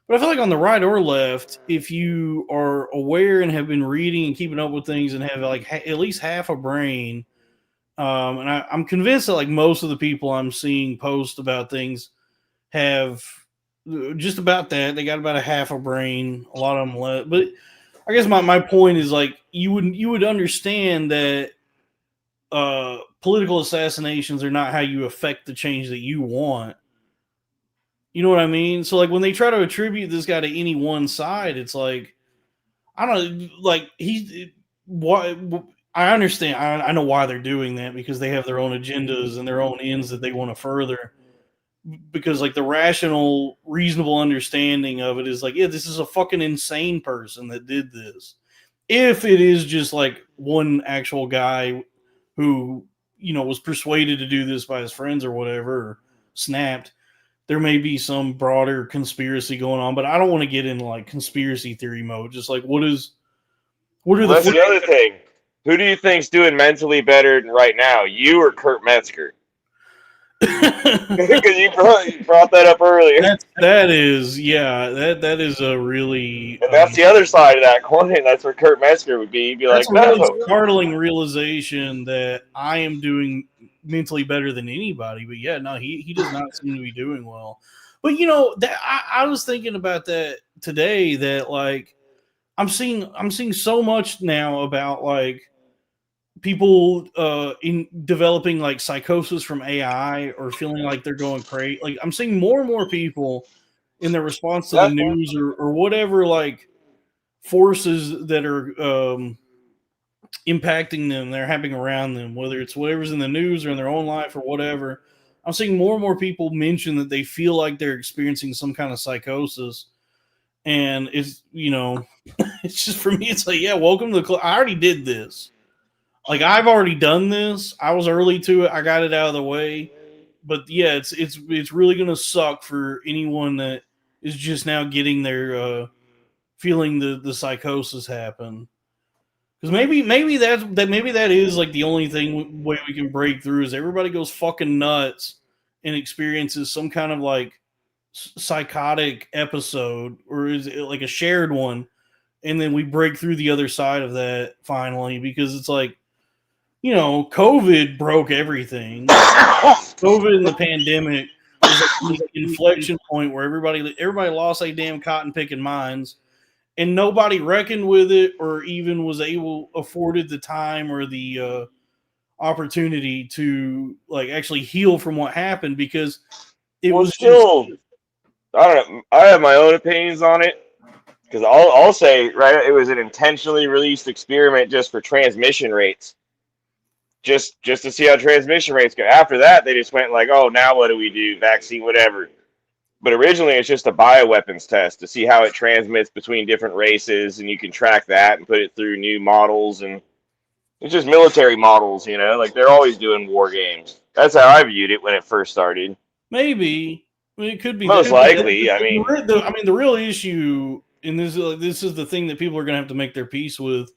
But I feel like on the right or left, if you are aware and have been reading and keeping up with things and have like at least half a brain, And I'm convinced that like most of the people I'm seeing post about things have just about that. They got about a half a brain. A lot of them left. But I guess my point is like you would understand that political assassinations are not how you affect the change that you want. You know what I mean? So like when they try to attribute this guy to any one side, it's like I don't know, like why I understand. I know why they're doing that because they have their own agendas and their own ends that they want to further. Because like the rational, reasonable understanding of it is like, yeah, this is a fucking insane person that did this. If it is just like one actual guy who, you know, was persuaded to do this by his friends or whatever, or snapped, there may be some broader conspiracy going on, but I don't want to get into like conspiracy theory mode. Just like what are That's the other thing. Who do you think's doing mentally better right now, you or Kurt Metzger? Because you brought that up earlier. That is a really and that's the other side of that coin. That's where Kurt Metzger would be. He'd be like, that's a really startling realization that I am doing mentally better than anybody. But yeah, no, he does not seem to be doing well. But you know that I was thinking about that today. That like I'm seeing so much now about like people in developing like psychosis from AI or feeling like they're going crazy. Like I'm seeing more and more people in their response to the news or whatever like forces that are impacting them, they're happening around them, whether it's whatever's in the news or in their own life or whatever. I'm seeing more and more people mention that they feel like they're experiencing some kind of psychosis. And it's, you know, it's just for me, it's like, yeah, welcome to the club. I already did this. Like I've already done this. I was early to it. I got it out of the way. But yeah, it's really gonna suck for anyone that is just now getting their feeling the psychosis happen. Because maybe that is like the only way we can break through is everybody goes fucking nuts and experiences some kind of like psychotic episode, or is it like a shared one, and then we break through the other side of that finally, because it's like, you know, COVID broke everything. COVID and the pandemic was like the inflection point where everybody lost their damn cotton picking minds, and nobody reckoned with it or even was afforded the time or the opportunity to like actually heal from what happened, because it was still. I don't know. I have my own opinions on it, because I'll say, right, it was an intentionally released experiment just for transmission rates. Just to see how transmission rates go. After that, they just went like, oh, now what do we do? Vaccine, whatever. But originally, it's just a bioweapons test to see how it transmits between different races, and you can track that and put it through new models. And it's just military models, you know? Like, they're always doing war games. That's how I viewed it when it first started. Maybe. I mean, it could be. Most likely. I mean, the real issue, and this is the thing that people are going to have to make their peace with,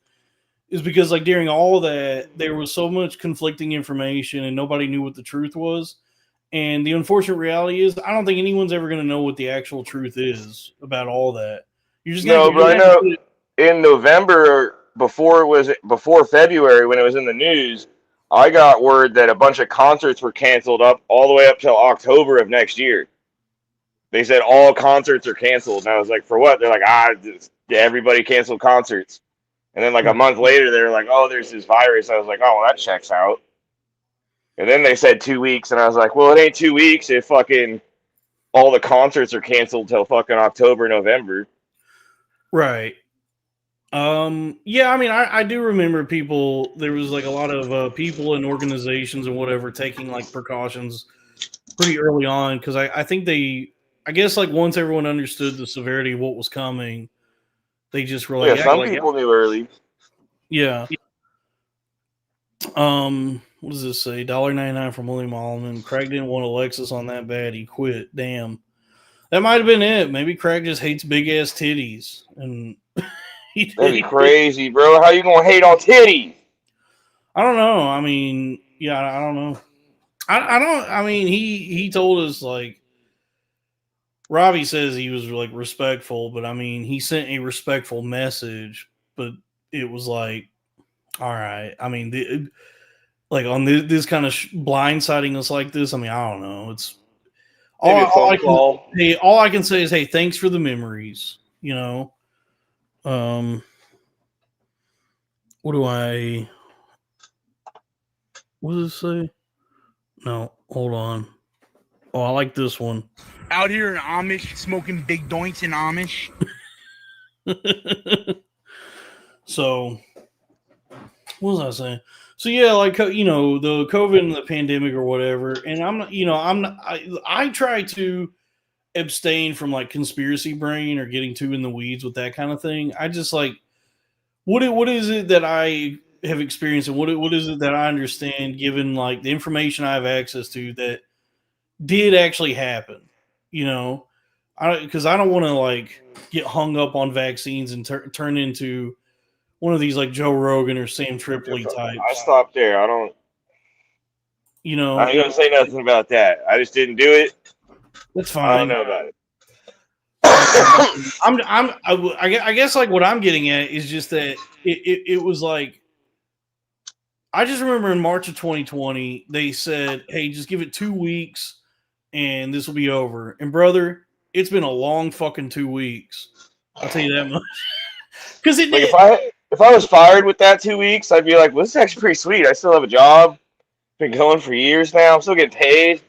is because like during all that there was so much conflicting information and nobody knew what the truth was. And the unfortunate reality is I don't think anyone's ever going to know what the actual truth is about all that. You're just no, but I know in November, before February, when it was in the news, I got word that a bunch of concerts were canceled all the way up till October of next year. They said all concerts are canceled, and I was like, for what? They're like, everybody canceled concerts. And then like a month later, they're like, oh, there's this virus. I was like, oh, well, that checks out. And then they said 2 weeks, and I was like, well, it ain't 2 weeks if fucking all the concerts are canceled till fucking October, November. Right. Yeah, I mean, I do remember people, there was like a lot of people and organizations and whatever taking like precautions pretty early on, because I think I guess like once everyone understood the severity of what was coming, they just were like, some people knew early. Yeah. What does this say? $1.99 from William Allman. Craig didn't want a Lexus on that bad. He quit. Damn. That might have been it. Maybe Craig just hates big ass titties. And that'd be crazy, bro. How you gonna hate on titties? I don't know. I mean, yeah, I don't know. I mean, he told us like, Robbie says he was like respectful, but I mean, he sent a respectful message, but it was like, all right. I mean, like on this kind of blindsiding us like this. I mean, I don't know. It's Maybe a phone call. all I can say is, hey, thanks for the memories. You know, what does it say? No, hold on. Oh, I like this one. Out here in Amish, smoking big doinks in Amish. So, what was I saying? So yeah, like, you know, the COVID and the pandemic or whatever, and I try to abstain from like conspiracy brain or getting too in the weeds with that kind of thing. I just like, what is it that I have experienced, and what is it that I understand, given like the information I have access to that did actually happen, you know, because I don't want to like get hung up on vaccines and turn into one of these like Joe Rogan or Sam Tripoli types. I stopped there. I don't. You know, I ain't gonna say nothing about that. I just didn't do it. That's fine. I don't know about it. I guess like what I'm getting at is just that it was like, I just remember in March of 2020 they said, hey, just give it 2 weeks and this will be over. And brother, it's been a long fucking 2 weeks. I'll tell you that much. Because it like did. if I was fired with that 2 weeks, I'd be like, well, this is actually pretty sweet. I still have a job. Been going for years now. I'm still getting paid.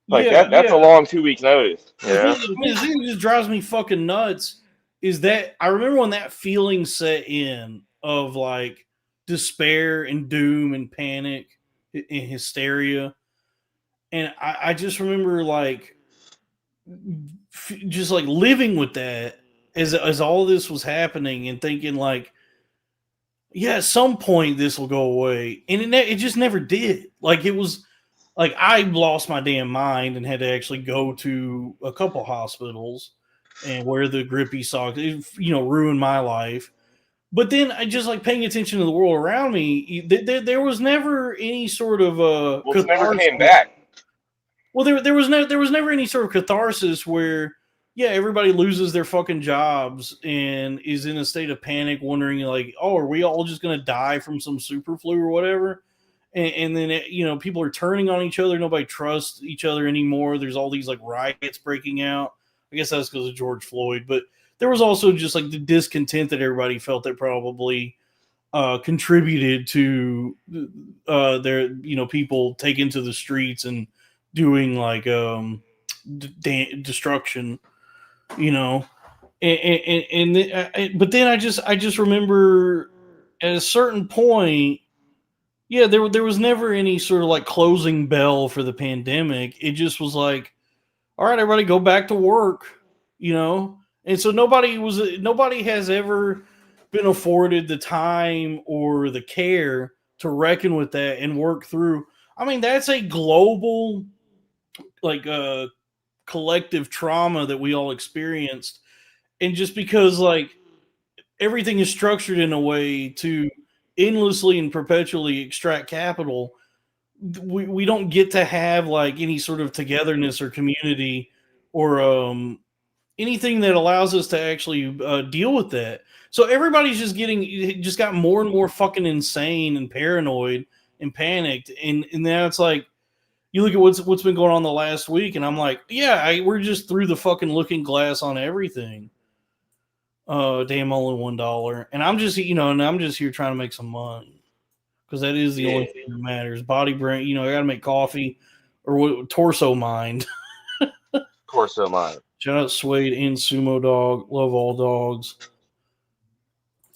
Like that's a long 2 weeks notice. Yeah. The thing that just drives me fucking nuts is that I remember when that feeling set in of like despair and doom and panic and hysteria. And I just remember like just like living with that as all this was happening and thinking like, yeah, at some point this will go away. And it just never did. Like it was like I lost my damn mind and had to actually go to a couple hospitals and wear the grippy socks. It, you know, ruined my life. But then I just like paying attention to the world around me. There was never any sort of well, it never came back. Well, there was never any sort of catharsis where, yeah, everybody loses their fucking jobs and is in a state of panic, wondering like, oh, are we all just gonna die from some super flu or whatever? And then you know, people are turning on each other. Nobody trusts each other anymore. There's all these like riots breaking out. I guess that's because of George Floyd, but there was also just like the discontent that everybody felt that probably contributed to their, you know, people taking to the streets and doing like destruction, you know, but then I just remember at a certain point, yeah, there was never any sort of like closing bell for the pandemic. It just was like, all right, everybody go back to work, you know. And so nobody has ever been afforded the time or the care to reckon with that and work through. I mean, that's a global, like, collective trauma that we all experienced. And just because, like, everything is structured in a way to endlessly and perpetually extract capital, we don't get to have, like, any sort of togetherness or community or anything that allows us to actually deal with that. So everybody's just got more and more fucking insane and paranoid and panicked. And now it's like, you look at what's been going on the last week, and I'm like, yeah, we're just through the fucking looking glass on everything. Damn, only $1, and I'm just, you know, and I'm just here trying to make some money because that is the only thing that matters. Body, brain, you know, I got to make coffee or torso mind. Torso mind. Shout out Suede and Sumo Dog. Love all dogs.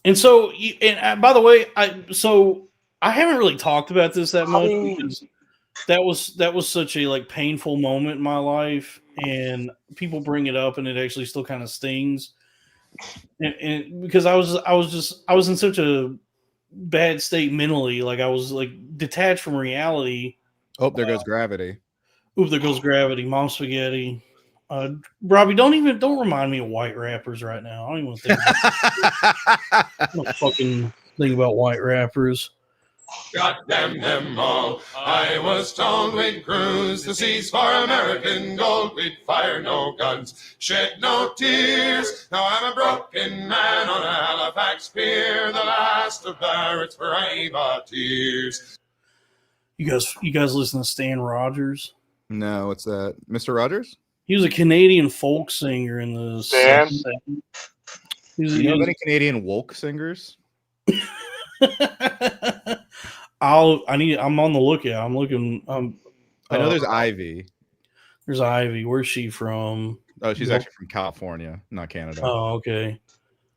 And so, and by the way, I haven't really talked about this that much because that was such a like painful moment in my life, and people bring it up, and it actually still kind of stings. And because I was in such a bad state mentally, like I was like detached from reality. Oh, there goes gravity. Oop, there goes gravity. Mom spaghetti. Robbie, don't remind me of white rappers right now. I don't even want to think I don't fucking think about white rappers. God damn them all. I was told we'd cruise the seas for American gold. We'd fire no guns, shed no tears. Now I'm a broken man on a Halifax pier, the last of Barrett's privateers. You guys listen to Stan Rogers? No, what's that? Mr. Rogers? He was a Canadian folk singer in the Stan? 70s. Do you know any Canadian woke singers? I'm on the lookout. I'm looking. I know there's Ivy. There's Ivy. Where's she from? Oh, she's actually from California, not Canada. Oh, okay.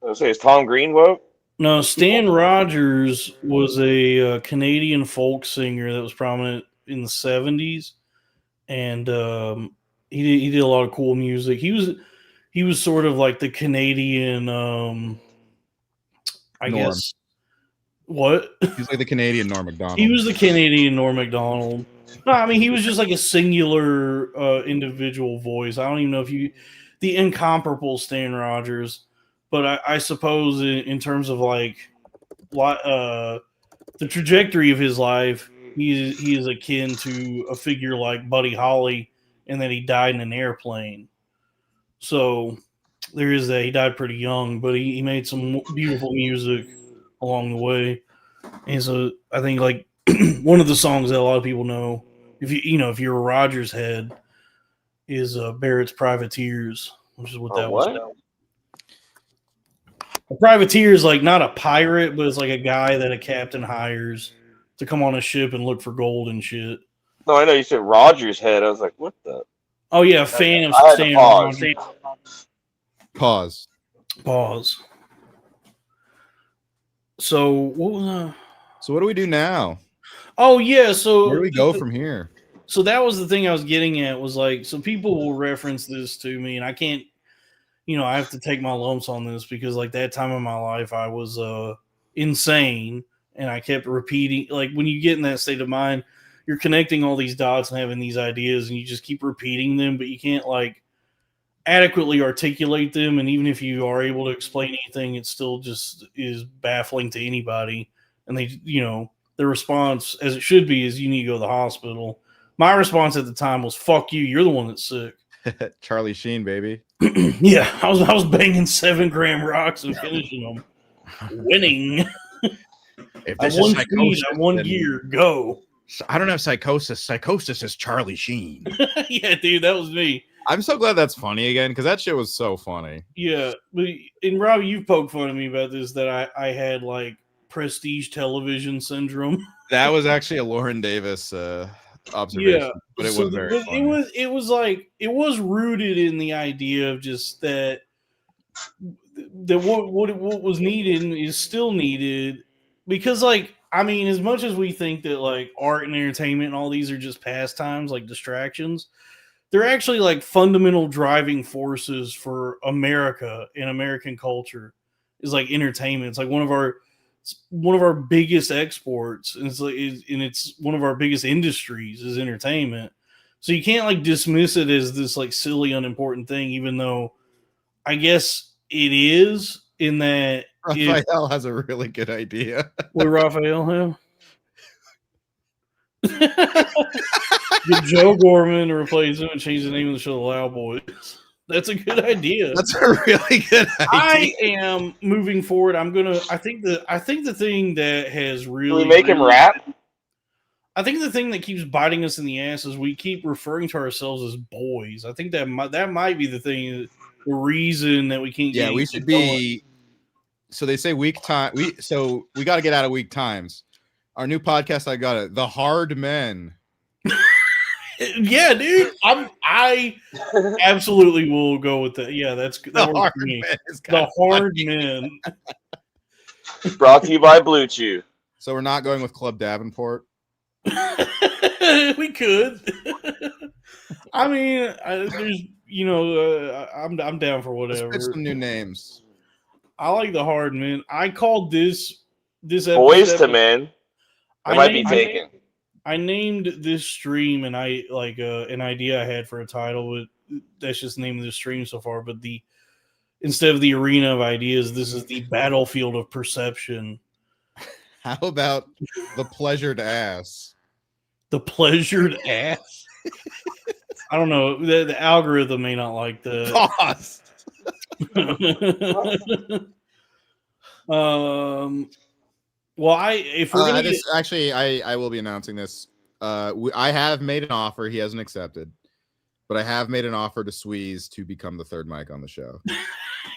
I was say, is Tom Green woke? No, Stan Rogers was a Canadian folk singer that was prominent in the 70s, and he did a lot of cool music. He was sort of like the Canadian, I Norm. guess. What? He's like the Canadian Norm Macdonald. He was the Canadian Norm Macdonald. No, I mean, he was just like a singular individual voice. I don't even know if the incomparable Stan Rogers, but I suppose in terms of like the trajectory of his life, he is akin to a figure like Buddy Holly, and that he died in an airplane. So there is that. He died pretty young, but he made some beautiful music along the way. And so I think like one of the songs that a lot of people know, if you're a Rogers head, is Barrett's Privateers, which is what that was. A privateer is like not a pirate, but it's like a guy that a captain hires to come on a ship and look for gold and shit. No, I know you said Rogers head. I was like, what the? Oh yeah, fan of Stan Rogers. Pause. So what was So what do we do now? Oh yeah, so where do we go from here? So that was the thing I was getting at, was like, so people will reference this to me, and I can't, I have to take my lumps on this because like that time in my life I was insane, and I kept repeating, like when you get in that state of mind, you're connecting all these dots and having these ideas, and you just keep repeating them, but you can't like adequately articulate them, and even if you are able to explain anything, it still just is baffling to anybody. And they, the response, as it should be, is you need to go to the hospital. My response at the time was, "Fuck you! You're the one that's sick." Charlie Sheen, baby. Yeah, I was banging 7-gram rocks and finishing them, winning. If I this won is Psychosis, speed, I won gear. Go. I don't have Psychosis. Psychosis is Charlie Sheen. Yeah, dude, that was me. I'm so glad that's funny again, because that shit was so funny. Yeah, but and Robbie, you've poked fun at me about this, that I had like prestige television syndrome. That was actually a Lauren Davis observation, but it was very funny. It was like, it was rooted in the idea of just that what was needed is still needed, because like, I mean, as much as we think that like art and entertainment and all these are just pastimes, like distractions, they're actually like fundamental driving forces for America and American culture. Is like entertainment. It's like one of our biggest exports, and it's one of our biggest industries is entertainment. So you can't like dismiss it as this like silly, unimportant thing, even though I guess it is, in that Raphael has a really good idea. What Raphael have? Get Joe Gorman to replace him and change the name of the show to Loud Boys. That's a good idea. That's a really good idea. I am moving forward. I think the thing that has really, do we make him rap? I think the thing that keeps biting us in the ass is we keep referring to ourselves as boys. I think that might be the thing, the reason that we can't. Yeah, we should be. So they say weak time. We got to get out of weak times. Our new podcast, I got it. The Hard Men. Yeah, dude. I absolutely will go with that. Yeah, that works for me. The Hard Men. Brought to you by Blue Chew. So we're not going with Club Davenport. We could. I mean, there's, I'm down for whatever. Let's pick some new names. I like the Hard Men. I called this episode Boys to Men. It might be taken. I named this stream, and I like an idea I had for a title. But that's just the name of the stream so far. But instead of the arena of ideas, this is the battlefield of perception. How about the pleasured ass? The pleasured ass. I don't know. The algorithm may not like the pause. Well, if we're gonna actually, I will be announcing this. I have made an offer. He hasn't accepted, but I have made an offer to Squeeze to become the third mic on the show.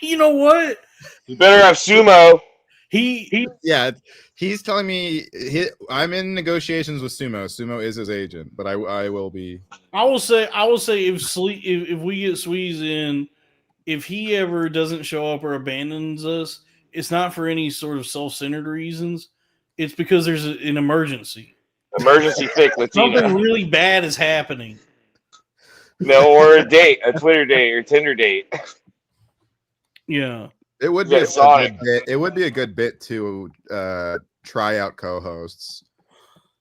You know what? You better have Sumo. Yeah, he's telling me I'm in negotiations with Sumo. Sumo is his agent, but I will be. I will say if we get Squeeze in, if he ever doesn't show up or abandons us, it's not for any sort of self-centered reasons. It's because there's an emergency. Emergency thick Latina. Something really bad is happening. No, or a date, a Twitter date or Tinder date. Yeah. It would be a good bit. It would be a good bit to try out co-hosts,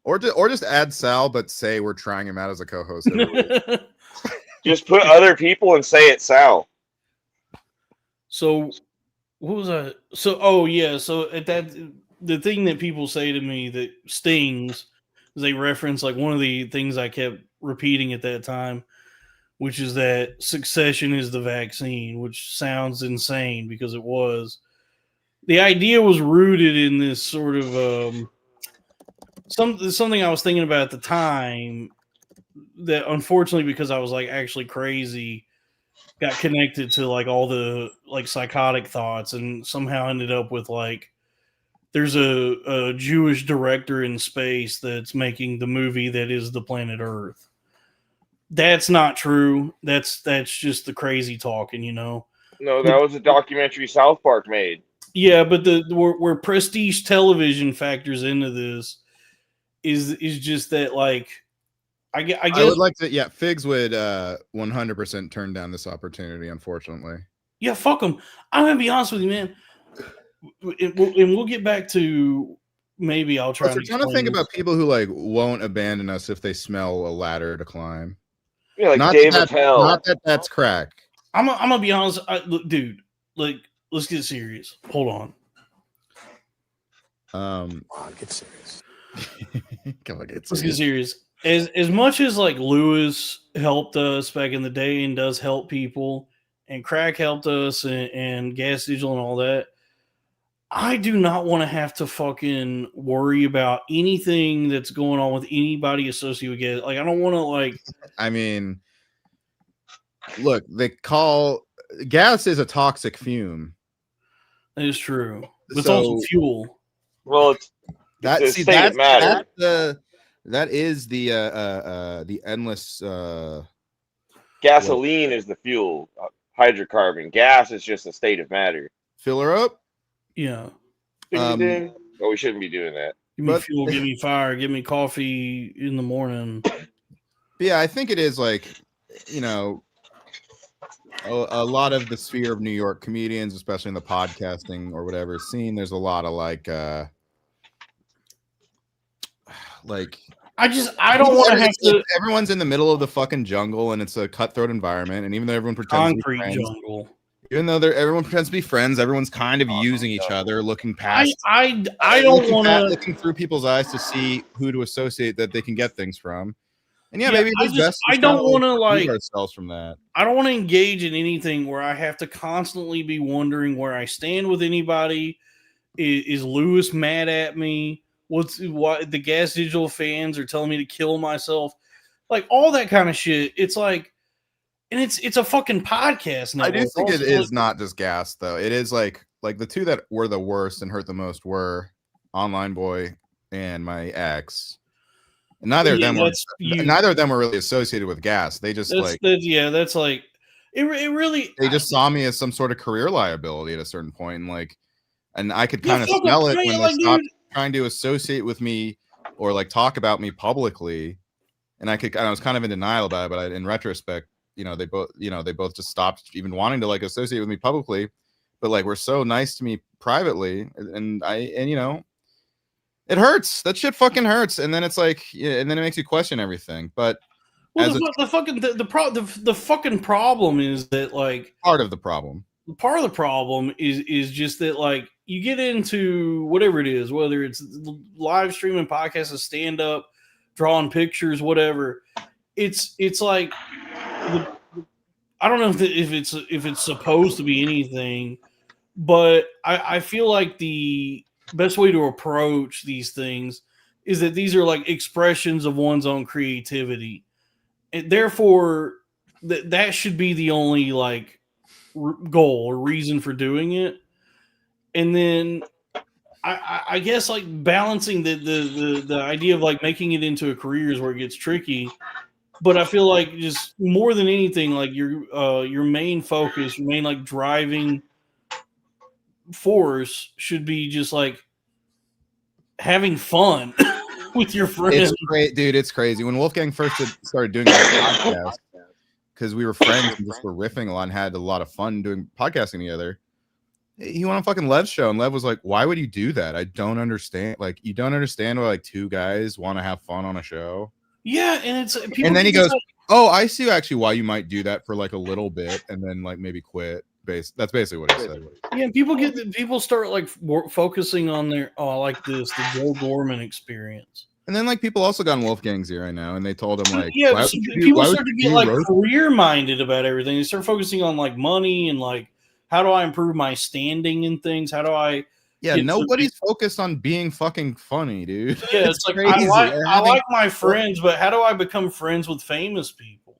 or just add Sal, but say we're trying him out as a co-host. Just put other people and say it's Sal. So, what was I? So at that, the thing that people say to me that stings is they reference like one of the things I kept repeating at that time, which is that Succession is the vaccine, which sounds insane because it was. The idea was rooted in this sort of something I was thinking about at the time that unfortunately, because I was like actually crazy, got connected to like all the like psychotic thoughts and somehow ended up with like there's a Jewish director in space that's making the movie that is the planet Earth. That's not true. That's just the crazy talking, you know. No, that was a documentary South Park made. Yeah, but where prestige television factors into this is just that like I guess I would like to. Yeah, Figs would 100% turn down this opportunity. Unfortunately. Yeah, fuck them. I'm gonna be honest with you, man. And we'll get back to maybe I'll try. We're trying to think about people who like won't abandon us if they smell a ladder to climb. Yeah, like not Dave that, Attell. Not that that's crack. I'm gonna be honest, look, dude. Like, let's get serious. Hold on. Get serious. Come on, Let's get serious. As much as like Lewis helped us back in the day and does help people, and crack helped us and gas digital and all that, I do not want to have to fucking worry about anything that's going on with anybody associated with gas. Like, I don't want to like. I mean, look, they call gas is a toxic fume. That is true. But it's So- also fuel. Well, it's That a see state of matter. that is the endless. Gasoline is the fuel. Hydrocarbon. Gas is just a state of matter. Fill her up. Yeah. Oh, we shouldn't be doing that. Give me fuel, give me fire, give me coffee in the morning. Yeah, I think it is like, you know, a lot of the sphere of New York comedians, especially in the podcasting or whatever scene, there's a lot of like I don't want to have to. Everyone's in the middle of the fucking jungle and it's a cutthroat environment, and even though everyone pretends Concrete to be friends, jungle. even though everyone pretends to be friends, everyone's kind of using each other, looking past. I don't want to looking through people's eyes to see who to associate that they can get things from. And yeah, maybe it's best. I don't want to like ourselves from that. I don't want to engage in anything where I have to constantly be wondering where I stand with anybody. Is Lewis mad at me? Why the gas digital fans are telling me to kill myself? Like all that kind of shit. It's like, and it's a fucking podcast now. I do think it is not just gas though. It is like the two that were the worst and hurt the most were Online Boy and my ex. Neither of them were really associated with gas. They just that's like it really. They just saw me as some sort of career liability at a certain point, and I could kind of smell it when they stopped trying to associate with me or like talk about me publicly, and I was kind of in denial about it. But in retrospect, they both just stopped even wanting to like associate with me publicly, but like were so nice to me privately, and it hurts. That shit fucking hurts. And then it's like, and then it makes you question everything. But the fucking problem is that like part of the problem is just that like you get into whatever it is, whether it's live streaming, podcasts, stand up, drawing pictures, whatever. It's like I don't know if it's supposed to be anything, but I feel like the best way to approach these things is that these are like expressions of one's own creativity, and therefore that should be the only like goal or reason for doing it. And then I guess like balancing the idea of like making it into a career is where it gets tricky. But I feel like just more than anything, like your main focus, your main like driving force should be just like having fun with your friends. It's great, dude. It's crazy. When Wolfgang first started doing the podcast, because we were friends and just were riffing a lot and had a lot of fun doing podcasting together. He went on fucking Lev's show, and Lev was like, "Why would you do that? I don't understand. Like, you don't understand why like two guys want to have fun on a show." Yeah, and it's and then he goes, "Oh, I see actually why you might do that for like a little bit, and then like maybe quit." That's basically what he said. Yeah, people start like focusing on their the Joe Gorman experience. And then like people also got in Wolfgang's ear right now, and they told him like, yeah, people start to get like career minded about everything. They start focusing on like money and like how do I improve my standing in things? How do I? Yeah, nobody's focused on being fucking funny, dude. Yeah, it's like I like my friends, but how do I become friends with famous people?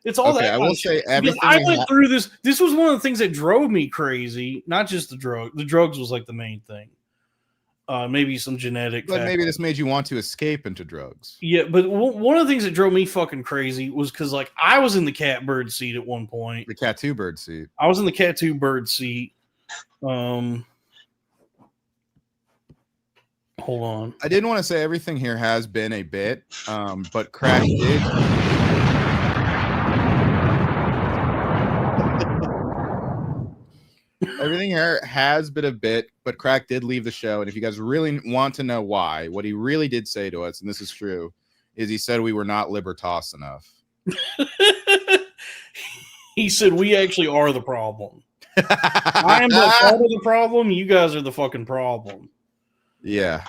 It's all that. I will say everything. I went through this. This was one of the things that drove me crazy. Not just the drug. The drugs was like the main thing. Maybe some genetic. But maybe this made you want to escape into drugs. Yeah, but one of the things that drove me fucking crazy was because like I was in the catbird seat at one point. The cat two bird seat. I was in the cat two bird seat. Hold on. I didn't want to say everything here has been a bit, but Crash did. Everything here has been a bit, but Crack did leave the show. And if you guys really want to know why, what he really did say to us, and this is true, is he said we were not libertas enough. He said we actually are the problem. I am the part of the problem. You guys are the fucking problem. Yeah.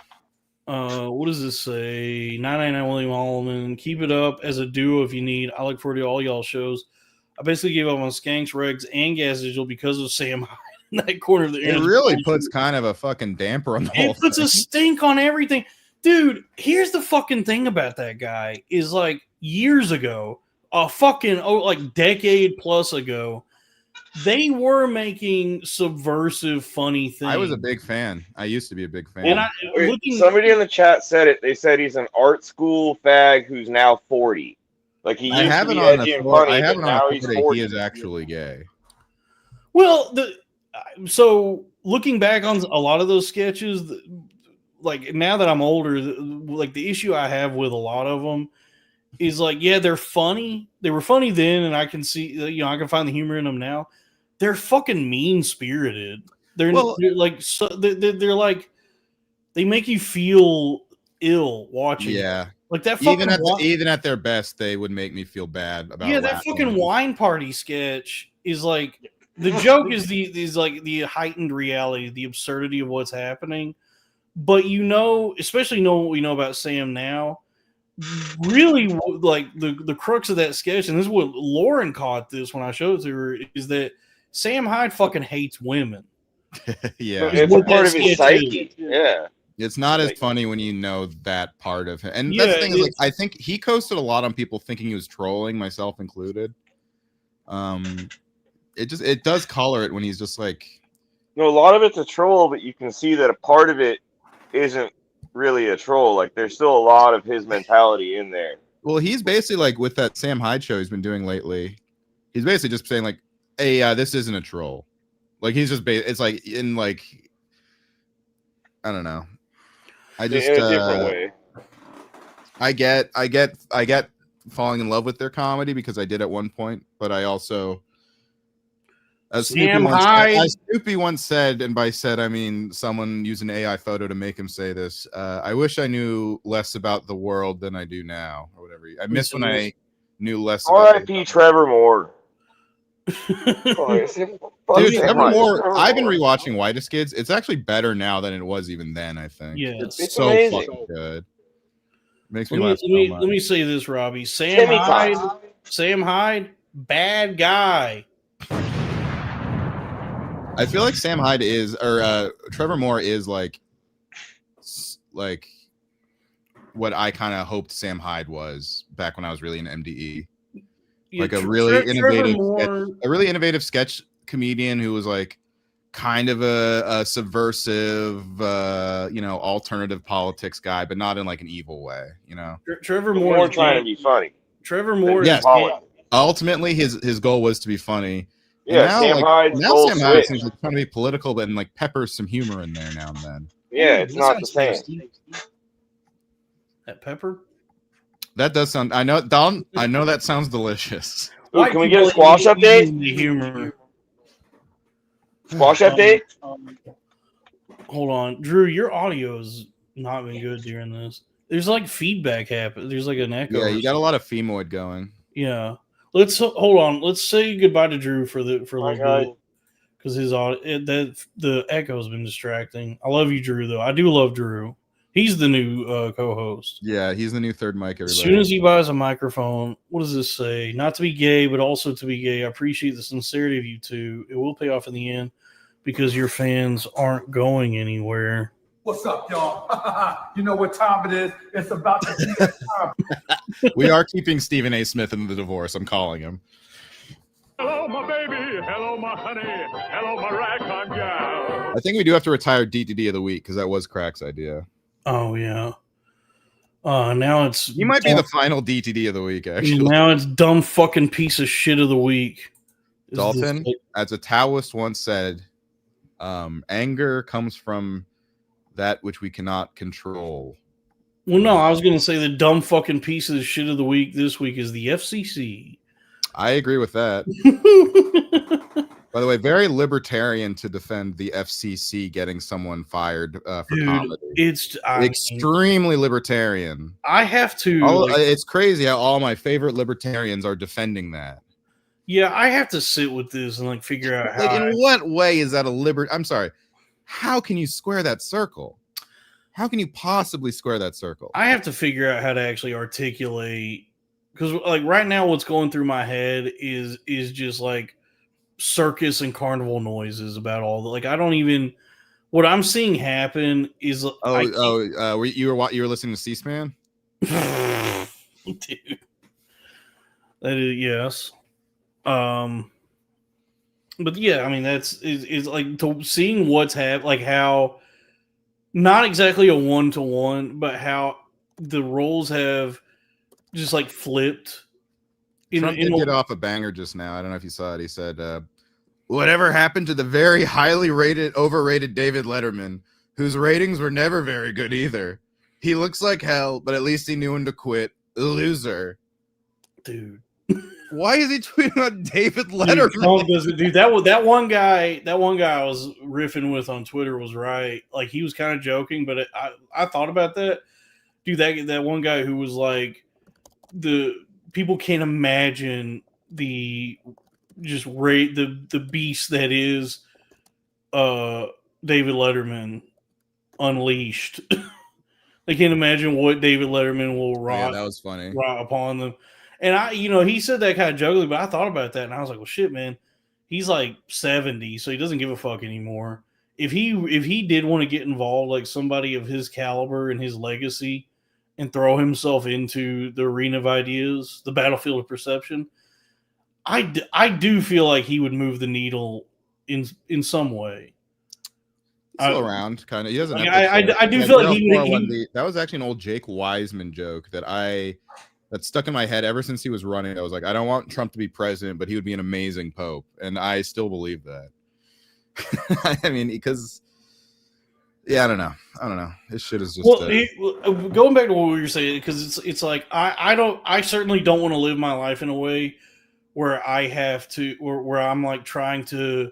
What does this say? 999 William Allman. Keep it up as a duo if you need. I look forward to all y'all shows. I basically gave up on Skanks, Regs, and Gas Digital because of Sam Hyde in that corner of the internet. It really puts kind of a fucking damper on the whole thing. It puts a stink on everything. Dude, here's the fucking thing about that guy is like years ago, a fucking like decade plus ago, they were making subversive, funny things. I was a big fan. I used to be a big fan. And somebody in the chat said it. They said he's an art school fag who's now 40. Like he used to be edgy and funny, but now he's 40. He is actually gay. Well, so looking back on a lot of those sketches, like now that I'm older, like the issue I have with a lot of them is like, yeah, they're funny. They were funny then, and I can see, I can find the humor in them now. They're fucking mean spirited. They're like, so they're like, they make you feel ill watching. Yeah. Like that even at their best, they would make me feel bad about. Yeah, that fucking wine party sketch is like the joke is the heightened reality, the absurdity of what's happening. But especially know what we know about Sam now. Really, like the crux of that sketch, and this is what Lauren caught this when I showed it to her, is that Sam Hyde fucking hates women. Yeah, it's a part of his psyche. Yeah. It's not as funny when you know that part of him. And that's the thing is, like, I think he coasted a lot on people thinking he was trolling, myself included. It does color it when he's just like, no, a lot of it's a troll, but you can see that a part of it isn't really a troll. Like there's still a lot of his mentality in there. Well, he's basically like with that Sam Hyde show he's been doing lately. He's basically just saying like, "Hey, this isn't a troll." Like he's just it's like in like, I don't know. I just in a different way. I get falling in love with their comedy because I did at one point, but I also as Snoopy once said, and by said I mean someone used an AI photo to make him say this. I wish I knew less about the world than I do now, or whatever. I miss when I knew less. R.I.P. Trevor Moore. Dude, Trevor Moore. I've been rewatching Whitest Kids. It's actually better now than it was even then. I think. Yeah, it's so amazing. Fucking good. Makes me laugh so much. Let me say this, Robbie. Sam Hyde, bad guy. I feel like Sam Hyde is, or Trevor Moore is like what I kind of hoped Sam Hyde was back when I was really in MDE. Yeah, Like a really Moore, innovative sketch comedian who was like kind of a subversive, alternative politics guy, but not in like an evil way, Trevor Moore Moore trying to be funny. Trevor Moore. Yes. Ultimately, his goal was to be funny. Yeah, now, Sam Hyde's goal Sam Hyde switched. seems like trying to be political, but like peppers some humor in there now and then. Yeah, it's not the same. That pepper. That does sound. I know, Don. I know that sounds delicious. Ooh, can we get a squash update? The humor. Squash update? Hold on, Drew. Your audio has not been good during this. There's like feedback happen. There's like an echo. Yeah, you got a lot of femoid going. Yeah. Let's hold on. Let's say goodbye to Drew for a little bit because his audio the echo has been distracting. I love you, Drew. Though I do love Drew. He's the new co-host. Yeah, he's the new third mic. Everybody. As soon as he buys a microphone, what does this say? Not to be gay, but also to be gay. I appreciate the sincerity of you two. It will pay off in the end because your fans aren't going anywhere. What's up, y'all? You know what time it is? It's about to be that time. We are keeping Stephen A. Smith in the divorce. I'm calling him. Hello, my baby. Hello, my honey. Hello, my ragtime gal. I think we do have to retire DTD of the week because that was Crack's idea. Oh yeah. Now it's you might be the final DTD of the week. Actually, now it's dumb fucking piece of shit of the week. Dalton, as a Taoist once said, anger comes from that which we cannot control. Well, no, I was going to say the dumb fucking piece of shit of the week this week is the FCC. I agree with that. By the way, very libertarian to defend the FCC getting someone fired for comedy. It's extremely libertarian. I have to. It's crazy how all my favorite libertarians are defending that. Yeah, I have to sit with this and like figure out how. In what way is that a I'm sorry. How can you square that circle? How can you possibly square that circle? I have to figure out how to actually articulate because like right now what's going through my head is just like circus and carnival noises about all the like I don't even what I'm seeing happen is you were listening to C-SPAN? Dude. That is yes. But yeah, I mean that's like seeing what's happened, like how not exactly a 1-to-1, but how the roles have just like flipped. Trump did get off a banger just now. I don't know if you saw it. He said, "Whatever happened to the very highly overrated David Letterman, whose ratings were never very good either? He looks like hell, but at least he knew when to quit. Loser, dude." Why is he tweeting about David Letterman? Dude, that one guy I was riffing with on Twitter was right. Like he was kind of joking, but I thought about that. Dude, that one guy who was like the people can't imagine the beast that is David Letterman unleashed. They can't imagine what David Letterman will that was funny. Rot upon them. And he said that kind of jokingly, but I thought about that and I was like, well, shit, man, he's like 70, so he doesn't give a fuck anymore. If he did want to get involved, like somebody of his caliber and his legacy, and throw himself into the arena of ideas, the battlefield of perception, I do feel like he would move the needle in some way. Still around, kind of. He doesn't. I do feel like that was actually an old Jake Wiseman joke that stuck in my head ever since he was running. I was like, I don't want Trump to be president, but he would be an amazing pope, and I still believe that. I mean, because I don't know. This shit is just going back to what we were saying, because it's like I certainly don't want to live my life in a way where I have to where I'm like trying to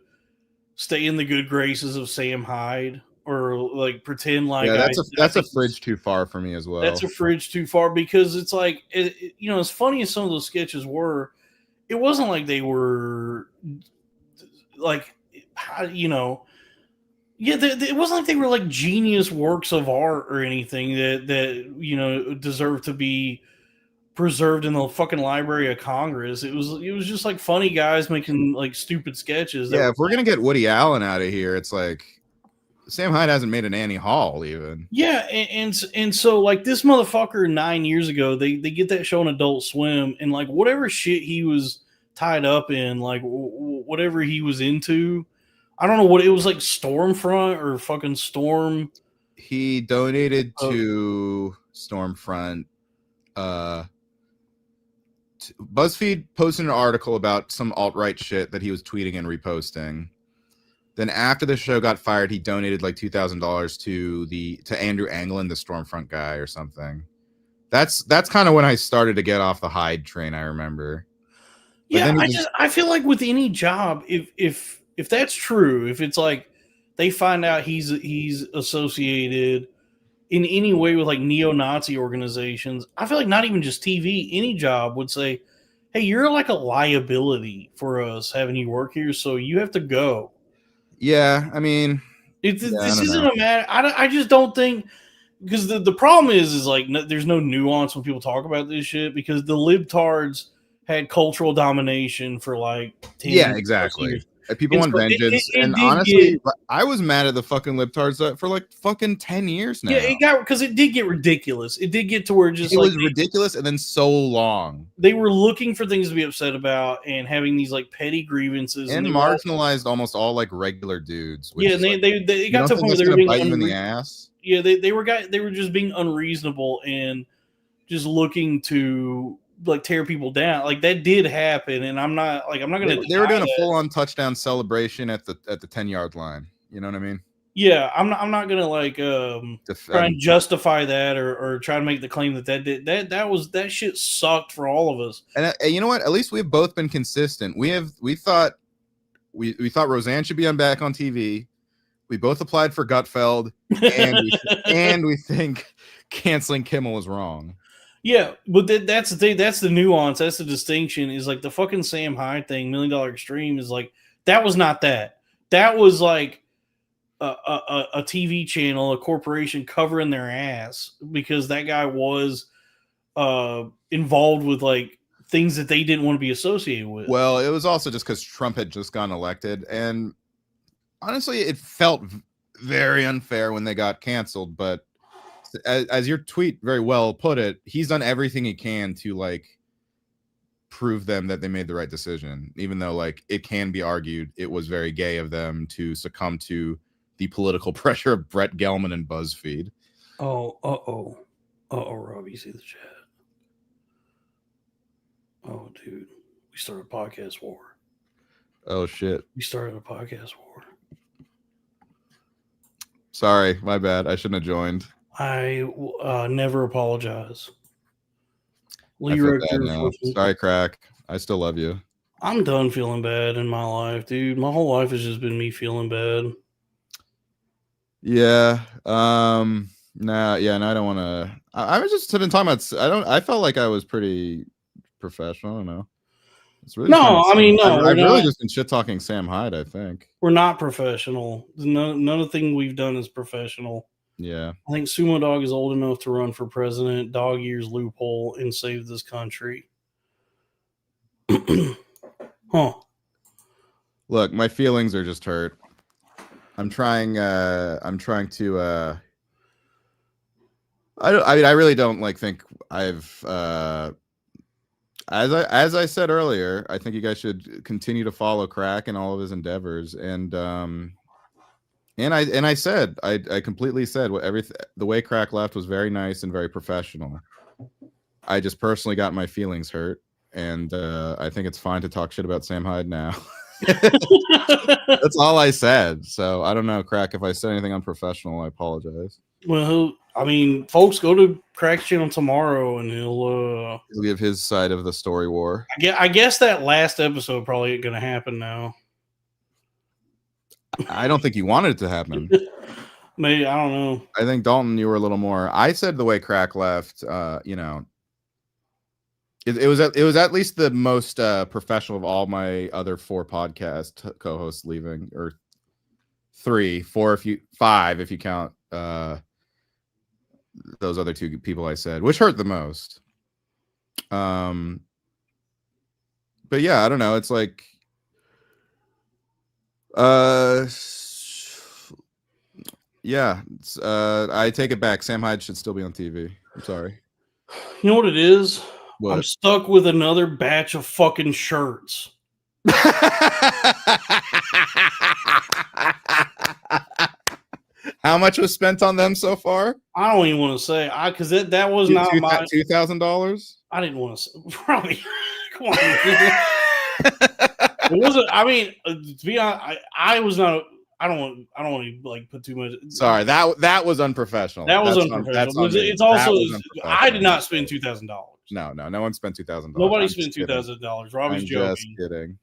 stay in the good graces of Sam Hyde or like pretend like that's a fridge too far for me as well. That's a fridge too far because it's like as funny as some of those sketches were, it wasn't like they were like it wasn't like they were like genius works of art or anything that deserve to be preserved in the fucking Library of Congress. It was just like funny guys making like stupid sketches. If we're gonna get Woody Allen out of here, it's like Sam Hyde hasn't made an Annie Hall even. Yeah, and so like this motherfucker 9 years ago, they get that show on Adult Swim, and like whatever shit he was tied up in, like whatever he was into, I don't know what it was, like Stormfront or fucking Storm. He donated to Stormfront. BuzzFeed posted an article about some alt-right shit that he was tweeting and reposting. Then after the show got fired, he donated like $2,000 to Andrew Anglin, the Stormfront guy or something. That's kind of when I started to get off the Hyde train, I remember. But Yeah, I feel like with any job, if that's true, if it's like they find out he's associated in any way with like neo-Nazi organizations, I feel like not even just TV, any job would say, hey, you're like a liability for us having you work here, so you have to go. Yeah, I mean, this isn't a matter. I just don't think, because the problem is like there's no nuance when people talk about this shit, because the libtards had cultural domination for like 10 exactly. years. People want vengeance, and honestly, I was mad at the fucking libtards for like fucking 10 years now. Yeah, because it did get ridiculous. It did get to where it was ridiculous, and then so long. They were looking for things to be upset about and having these like petty grievances, and marginalized almost all like regular dudes. Yeah, and they got to a point where they were being bite you in the ass. Yeah, they were just being unreasonable and just looking to like tear people down. Like that did happen, and I'm not gonna. They were doing a full-on touchdown celebration at the 10-yard line. You know what I mean? Yeah, I'm not gonna like try and justify that or try to make the claim that shit sucked for all of us. And you know what? At least we've both been consistent. We thought Roseanne should be back on TV. We both applied for Gutfeld, and we think canceling Kimmel is wrong. Yeah, but that's the thing. That's the nuance. That's the distinction. Is like the fucking Sam Hyde thing, $1 Million Extreme, is like that was not that. That was like a TV channel, a corporation covering their ass because that guy was involved with like things that they didn't want to be associated with. Well, it was also just because Trump had just gotten elected, and honestly, it felt very unfair when they got canceled. But as your tweet very well put it, he's done everything he can to like prove them that they made the right decision, even though like it can be argued it was very gay of them to succumb to the political pressure of Brett Gelman and BuzzFeed. Oh, Rob, you see the chat? Oh, dude, we started a podcast war. Oh shit, we started a podcast war. Sorry, my bad. I shouldn't have joined. I never apologize. Sorry, Crack. I still love you. I'm done feeling bad in my life, dude. My whole life has just been me feeling bad. Yeah. No, I don't want to. I was just been talking about. I felt like I was pretty professional. I don't know. It's really I really just been shit talking Sam Hyde. I think we're not professional. None of the thing we've done is professional. Yeah, I think Sumo Dog is old enough to run for president, dog ears loophole, and save this country. Huh. Look, my feelings are just hurt. I'm trying to. I really don't like think I've. As I said earlier, I think you guys should continue to follow Crack and all of his endeavors, and I said I completely said the way Crack left was very nice and very professional. I just personally got my feelings hurt, and I think it's fine to talk shit about Sam Hyde now. That's all I said. So I don't know, Crack. If I said anything unprofessional, I apologize. Well, I mean, folks, go to Crack's channel tomorrow, and he'll give his side of the story war. I guess that last episode probably ain't gonna happen now. I don't think you wanted it to happen. Maybe, I don't know. I think Dalton, you were a little more. I said the way Crack left, you know, it was at least the most professional of all my other 4 podcast co-hosts leaving, or 3, 4 5 if you count those other 2 people I said, which hurt the most. But yeah, I don't know. It's like Yeah, I take it back. Sam Hyde should still be on TV. I'm sorry. You know what it is? What? I'm stuck with another batch of fucking shirts. How much was spent on them so far? I don't even want to say because that was not my $2,000. I didn't want to say probably. Come on, it wasn't. I mean, to be honest, I was not. I don't want to like put too much. Sorry, that was unprofessional. That was unprofessional. It's also I did not spend $2,000. No one spent $2,000. Nobody spent $2,000. Robbie's joking. Just kidding.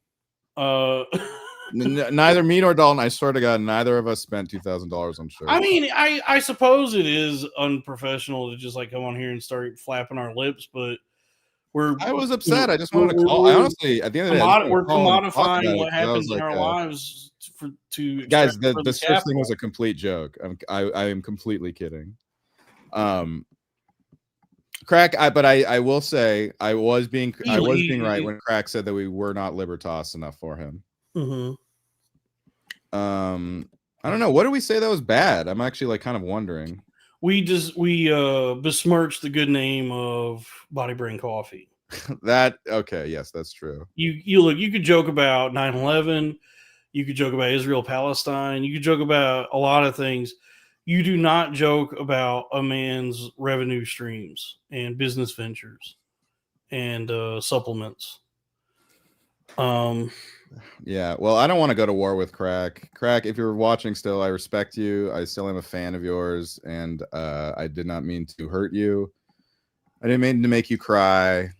Neither me nor Dalton. I swear to God, neither of us spent $2,000 on shirts. I mean, I suppose it is unprofessional to just like come on here and start flapping our lips, but I was upset. I just wanted to call. I honestly, at the end of the day, we're commodifying what happens in our lives to guys. The search thing was a complete joke. I am completely kidding. Crack. But I will say I was being right when Crack said that we were not libertas enough for him. Mm-hmm. I don't know. What did we say that was bad? I'm actually like kind of wondering. We besmirched the good name of Body Brain Coffee. Okay, yes, that's true. You could joke about 9/11, you could joke about Israel Palestine, you could joke about a lot of things. You do not joke about a man's revenue streams and business ventures and supplements. Yeah, well, I don't want to go to war with Crack. Crack, if you're watching still, I respect you. I still am a fan of yours, and I did not mean to hurt you. I didn't mean to make you cry.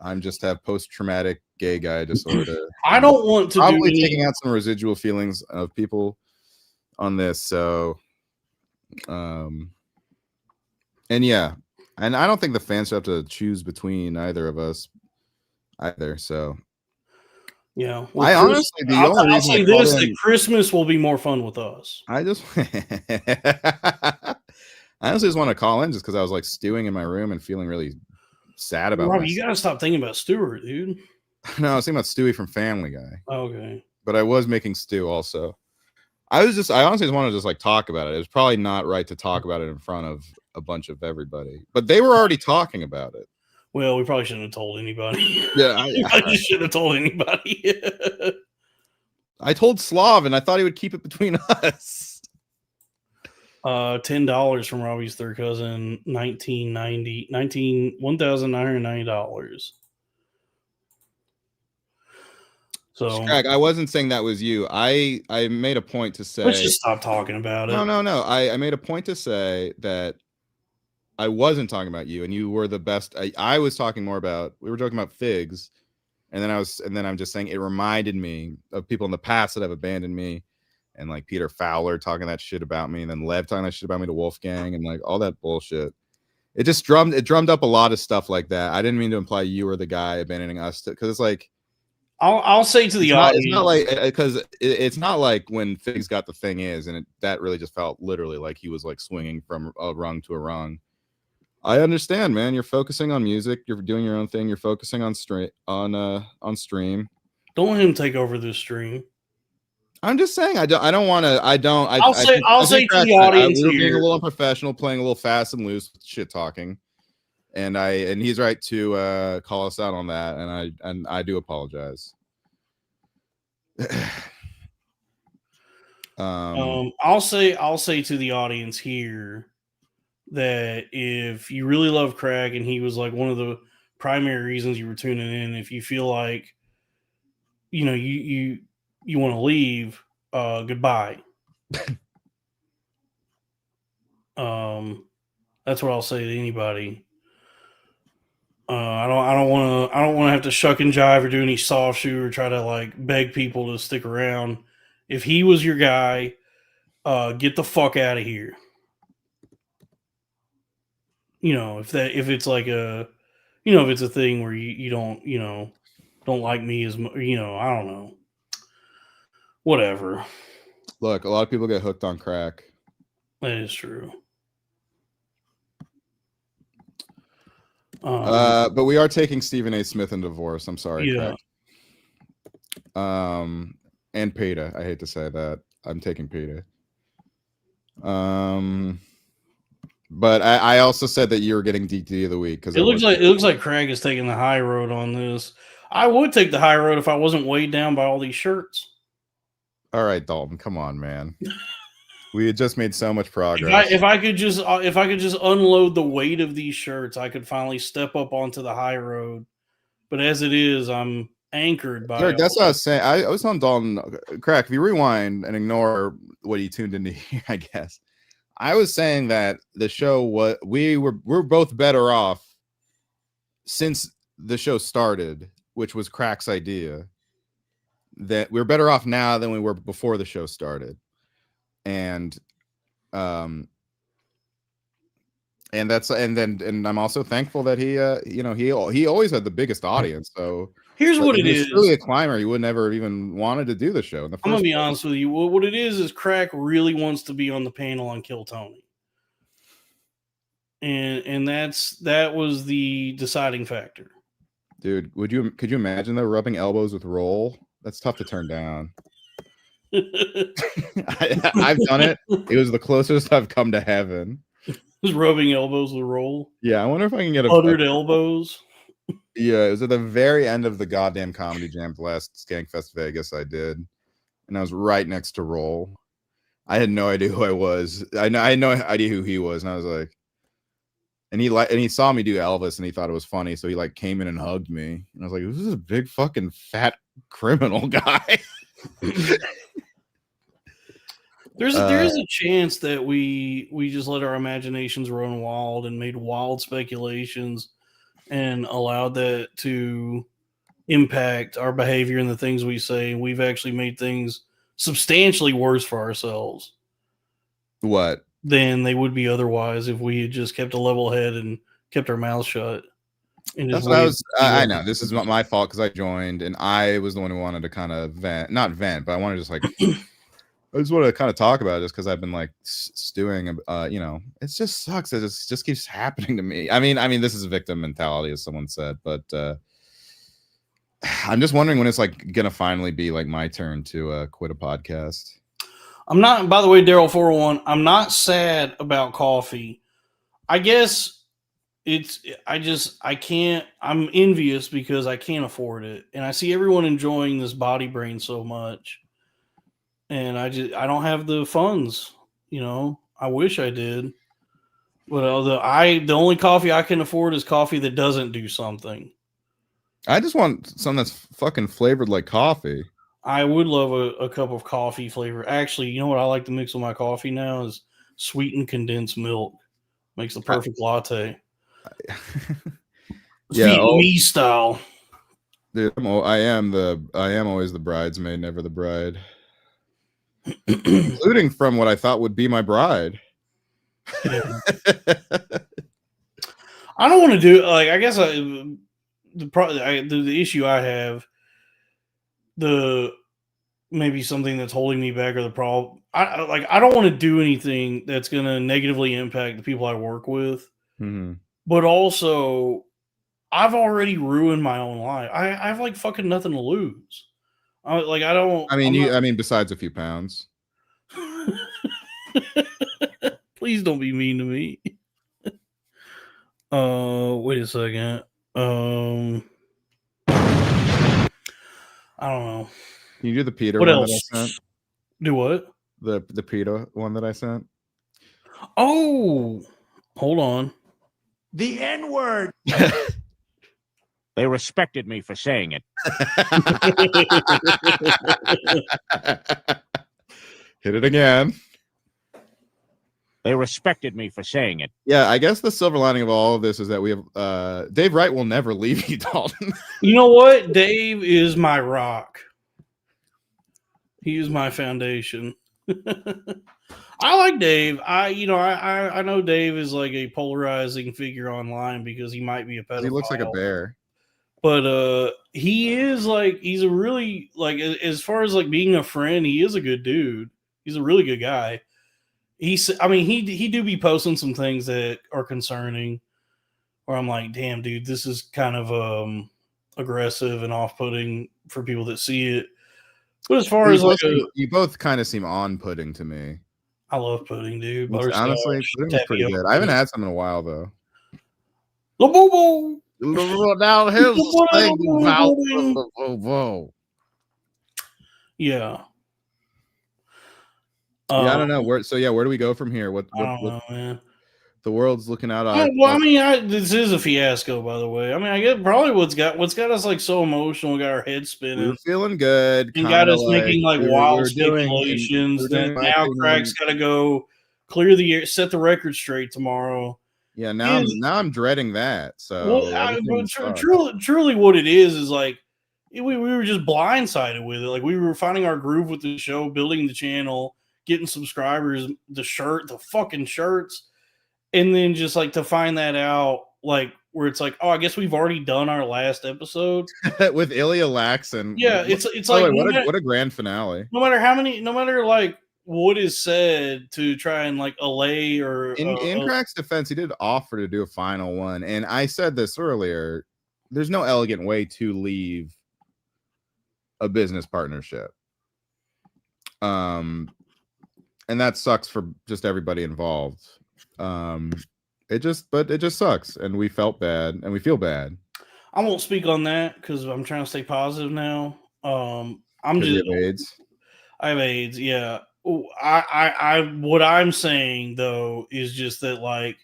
I'm just have post-traumatic gay guy disorder. I don't want to probably taking out some residual feelings of people on this. So, and yeah, and I don't think the fans should have to choose between either of us either. So. Yeah, well, honestly, I'll say this: that Christmas will be more fun with us. I honestly just want to call in just because I was like stewing in my room and feeling really sad about. Robbie, you gotta stop thinking about Stewart, dude. No, I was thinking about Stewie from Family Guy. Okay, but I was making stew also. I honestly just wanted to just like talk about it. It was probably not right to talk about it in front of a bunch of everybody, but they were already talking about it. Well, we probably shouldn't have told anybody. Yeah, I just shouldn't have told anybody. I told Slav, and I thought he would keep it between us. $10 from Robbie's third cousin, $1,990. So, Craig, I wasn't saying that was you. I made a point to say. Let's just stop talking about it. No. I made a point to say that I wasn't talking about you, and you were the best. I was talking more about. We were talking about figs, and then I'm just saying it reminded me of people in the past that have abandoned me, and like Peter Fowler talking that shit about me, and then Lev talking that shit about me to Wolfgang, and like all that bullshit. It just drummed up a lot of stuff like that. I didn't mean to imply you were the guy abandoning us, because it's like. I'll say to the audience, it's not like because it's not like when Figs got the thing is, and that really just felt literally like he was like swinging from a rung to a rung. I understand, man. You're focusing on music. You're doing your own thing. You're focusing on stream. Don't let him take over this stream. I'm just saying. I'll say to the audience we were here, being a little unprofessional, playing a little fast and loose, shit talking, and he's right to call us out on that, and I do apologize. I'll say to the audience here that if you really love Craig and he was like one of the primary reasons you were tuning in, if you feel like you want to leave, goodbye. That's what I'll say to anybody. I don't want to have to shuck and jive or do any soft shoe or try to like beg people to stick around. If he was your guy, get the fuck out of here. If it's like if it's a thing where you don't like me as much, I don't know. Whatever. Look, a lot of people get hooked on crack. That is true. But we are taking Stephen A. Smith in divorce. I'm sorry. Yeah. Crack. And PETA. I hate to say that. I'm taking PETA. But I also said that you were getting DT of the week because it looks like Craig is taking the high road on this. I would take the high road if I wasn't weighed down by all these shirts. All right, Dalton, come on, man. We had just made so much progress. If I could just unload the weight of these shirts, I could finally step up onto the high road. But as it is, I'm anchored by. Sure, that's what I was saying. I was on Dalton. Crack. If you rewind and ignore what he tuned into here, I guess I was saying that the show we're both better off since the show started, which was Crack's idea. That we're better off now than we were before the show started, and I'm also thankful that he always had the biggest audience. So here's what it is. Really a climber, he would never even wanted to do the show. I'm gonna be honest with you. What it is Crack really wants to be on the panel on Kill Tony, and that was the deciding factor. Dude, could you imagine though rubbing elbows with Roll? That's tough to turn down. I've done it. It was the closest I've come to heaven. Was rubbing elbows with Roll? Yeah, I wonder if I can get uttered elbows. Yeah, it was at the very end of the goddamn Comedy Jam last Skankfest Vegas. I did, and I was right next to Roll. I had no idea who I was. I had no idea who he was, and I was like, and he saw me do Elvis, and he thought it was funny, so he like came in and hugged me, and I was like, this is a big fucking fat criminal guy. There is a chance that we just let our imaginations run wild and made wild speculations and allowed that to impact our behavior and the things we say. We've actually made things substantially worse for ourselves. What? Than they would be otherwise if we had just kept a level head and kept our mouths shut. That's what I know. This is not my fault because I joined and I was the one who wanted to kind of not vent, but I wanted to just like I just want to kind of talk about it just because I've been like stewing. It just sucks. It just keeps happening to me. I mean, this is a victim mentality, as someone said, but I'm just wondering when it's like gonna finally be like my turn to quit a podcast. I'm not. By the way, Daryl 401. I'm not sad about coffee. I guess I can't. I'm envious because I can't afford it, and I see everyone enjoying this body brain so much. And I don't have the funds, I wish I did, but the only coffee I can afford is coffee that doesn't do something. I just want something that's fucking flavored like coffee. I would love a cup of coffee flavor. Actually, you know what I like to mix with my coffee now is sweetened condensed milk. Makes the perfect latte. Vietnamese style. Dude, I am always the bridesmaid, never the bride. Including from what I thought would be my bride. Yeah. I don't want to do like I guess the issue I have, maybe something that's holding me back or the problem. I don't want to do anything that's going to negatively impact the people I work with. Mm-hmm. But also, I've already ruined my own life. I have like fucking nothing to lose. Besides a few pounds. Please don't be mean to me. Wait a second. I don't know. Can you do the Peter what one else? that I sent? Do what? The Peter one that I sent? Oh, hold on. The N-word. They respected me for saying it. Hit it again. They respected me for saying it. Yeah, I guess the silver lining of all of this is that we have Dave Wright will never leave you, Dalton. You know what? Dave is my rock. He is my foundation. I like Dave. I know Dave is like a polarizing figure online because he might be a pedophile. He looks like a bear. But he's a really, like, as far as like being a friend, he is a good dude. He's a really good guy. He do be posting some things that are concerning, where I'm like, damn, dude, this is kind of aggressive and off-putting for people that see it. But as far as like, you both kind of seem on-putting to me. I love pudding, dude. It's Butterscotch, honestly, pudding is pretty tapioca. good. I haven't had some in a while though. The boo-boo. Now here's the thing about Pudding. whoa. Yeah. Yeah, I don't know where. So yeah, where do we go from here? What I don't know, man. the world's looking out. This is a fiasco, by the way. I mean, I get probably what's got us like so emotional, got our heads spinning. We were feeling good, and got us making like wild doing speculations. That now Craig's got to go clear the air, set the record straight tomorrow. Yeah, now I'm dreading that. So truly, what it is like we were just blindsided with it. Like we were finding our groove with the show, building the channel, getting subscribers, the fucking shirts. And then just like to find that out, like where it's like, oh, I guess we've already done our last episode with Ilya Laxon. Yeah, it's like what a grand finale. No matter like what is said to try and like allay or in Crack's defense, he did offer to do a final one, and I said this earlier. There's no elegant way to leave a business partnership, and that sucks for just everybody involved. It just sucks, and we felt bad, and we feel bad. I won't speak on that because I'm trying to stay positive now. You have AIDS. I have AIDS. Yeah. What I'm saying though is just that like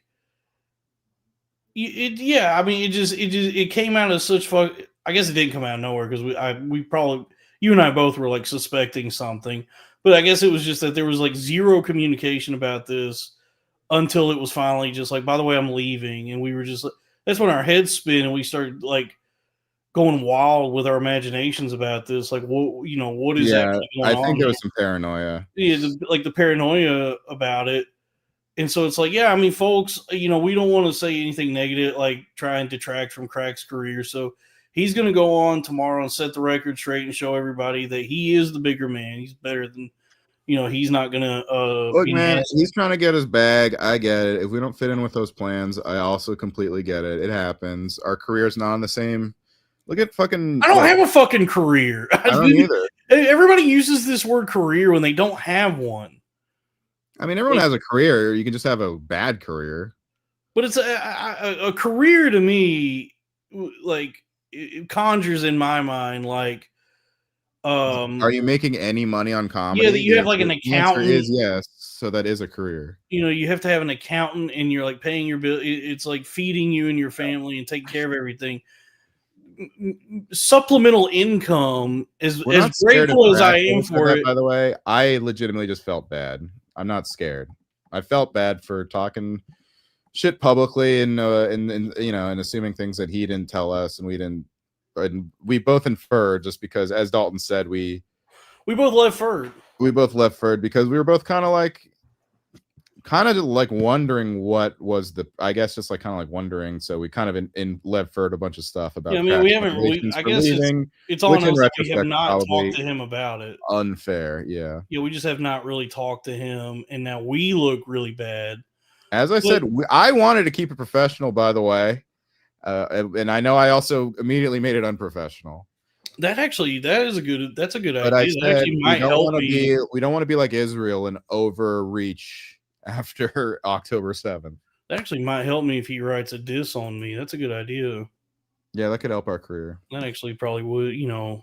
yeah. I mean, it came out as such fuck. I guess it didn't come out of nowhere because we probably you and I both were like suspecting something, but I guess it was just that there was like zero communication about this. Until it was finally just like, by the way, I'm leaving. And we were just, that's when our heads spin and we started like going wild with our imaginations about this. Like, what is actually going on? I think there was some paranoia. Yeah, the paranoia about it. And so it's like, yeah, I mean, folks, we don't want to say anything negative, like try and detract from Crack's career. So he's going to go on tomorrow and set the record straight and show everybody that he is the bigger man. He's better than, he's not gonna look, man. Nasty. He's trying to get his bag. I get it. If we don't fit in with those plans, I also completely get it. It happens. Our career's not on the same. Look at fucking. I don't have a fucking career. I don't either. Everybody uses this word career when they don't have one. I mean, everyone has a career. You can just have a bad career. But it's a career to me. Like it conjures in my mind like. Are you making any money on comedy? Yeah, that you have like an accountant. The answer is yes, so that is a career. You have to have an accountant, and you're like paying your bill. It's like feeding you and your family and taking care of everything. Supplemental income is as grateful as I am for it. By the way, I legitimately just felt bad. I'm not scared. I felt bad for talking shit publicly and assuming things that he didn't tell us and we didn't. And we both inferred just because, as Dalton said, we both left Ferd. We both left Ferd because we were both kind of like wondering what was the. I guess just like kind of like wondering. So we kind of in left Ferd a bunch of stuff about. Yeah, I mean, we haven't. I guess it's on us. We have not talked to him about it. Unfair, yeah. Yeah, we just have not really talked to him, and now we look really bad. As I said, I wanted to keep it professional. By the way. And I know I also immediately made it unprofessional. That's a good idea. But I said, we don't want to be like Israel and overreach after October 7th. That actually might help me if he writes a diss on me. That's a good idea. Yeah, that could help our career. That actually probably would, no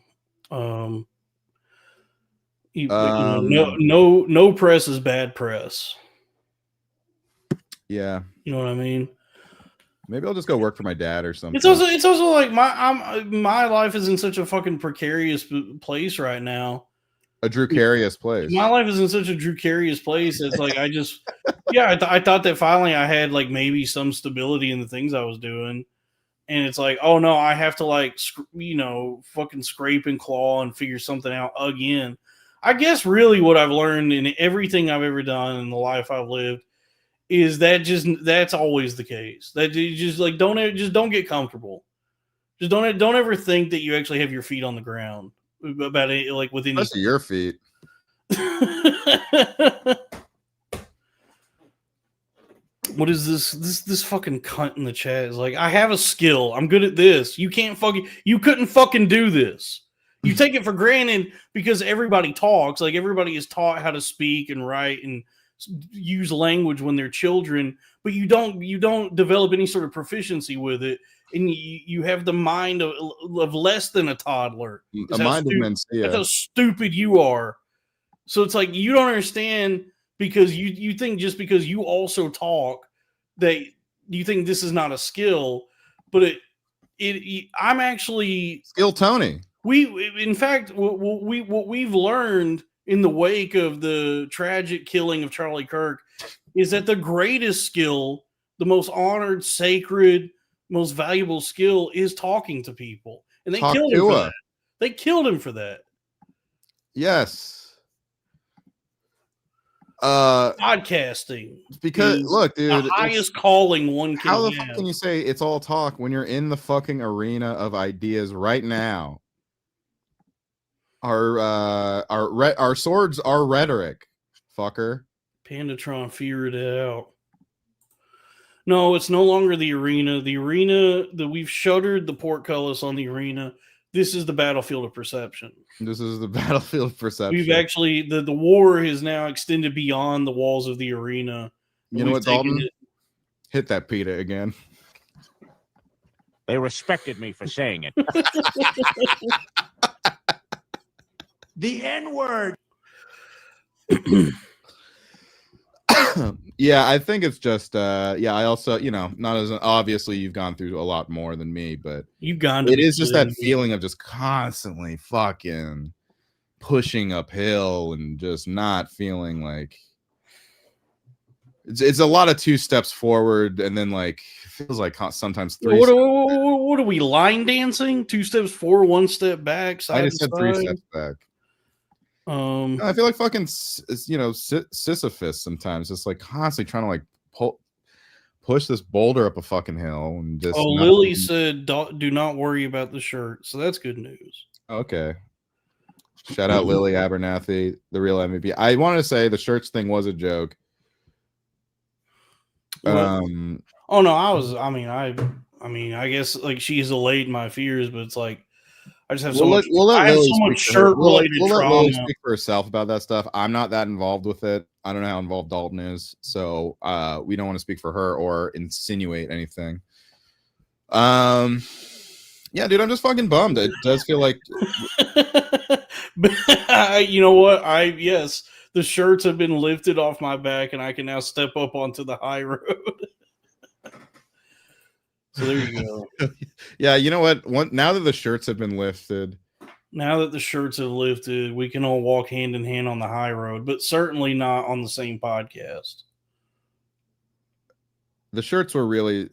press is bad press. Yeah. You know what I mean? Maybe I'll just go work for my dad or something. It's also like my life is in such a fucking precarious place right now. A Drewcarious place. My life is in such a Drewcarious place. It's like I thought that finally I had like maybe some stability in the things I was doing, and it's like, oh no, I have to like fucking scrape and claw and figure something out again. I guess really what I've learned in everything I've ever done in the life I've lived. Is that's always the case? That you just like don't get comfortable. Just don't ever think that you actually have your feet on the ground about it, like within your feet. What is this fucking cunt in the chat is like? I have a skill. I'm good at this. You couldn't fucking do this. You take it for granted because everybody talks. Like everybody is taught how to speak and write and use language when they're children, but you don't develop any sort of proficiency with it, and you have the mind of less than a toddler. A mind of Mencia. That's how stupid you are. So it's like you don't understand because you think just because you also talk that you think this is not a skill, but I'm actually skill Tony. In fact, what we've learned in the wake of the tragic killing of Charlie Kirk is that the greatest skill, the most honored, sacred, most valuable skill is talking to people. And they killed him for that. They killed him for that. Yes. Podcasting. Because look, dude, the highest calling one can how the have. fuck can you say it's all talk when you're in the fucking arena of ideas right now? Our swords are rhetoric, fucker. Pandatron figured it out. No, it's no longer the arena. The arena that we've shuttered the portcullis on the arena. This is the battlefield of perception. This is the battlefield of perception. We've actually the war has now extended beyond the walls of the arena. You know what, Dalton? Hit that PETA again. They respected me for saying it. The N-word. Yeah, I think it's just I also, not as obviously you've gone through a lot more than me, but you've gone it is just that feeling of just constantly fucking pushing uphill and just not feeling like it's a lot of 2 steps forward and then like feels like sometimes 3 what are we line dancing? 2 steps forward, 1 step back. I just said 3 steps back. I feel like fucking Sisyphus sometimes, just like constantly trying to like push this boulder up a fucking hill and just. Oh, Lily said, "Do not worry about the shirt," so that's good news. Okay. Shout out Lily Abernathy, the real MVP. I wanted to say the shirts thing was a joke. Oh no, I guess like she's allayed my fears, but it's like. I just have so much. I have so much shirt-related trauma. Let Lily speak for herself about that stuff. I'm not that involved with it. I don't know how involved Dalton is, so we don't want to speak for her or insinuate anything. Yeah, dude, I'm just fucking bummed. It does feel like. You know what? Yes, the shirts have been lifted off my back, and I can now step up onto the high road. So there you go. Yeah, you know what? Now that the shirts have been lifted. Now that the shirts have lifted, we can all walk hand in hand on the high road, but certainly not on the same podcast. The shirts were really,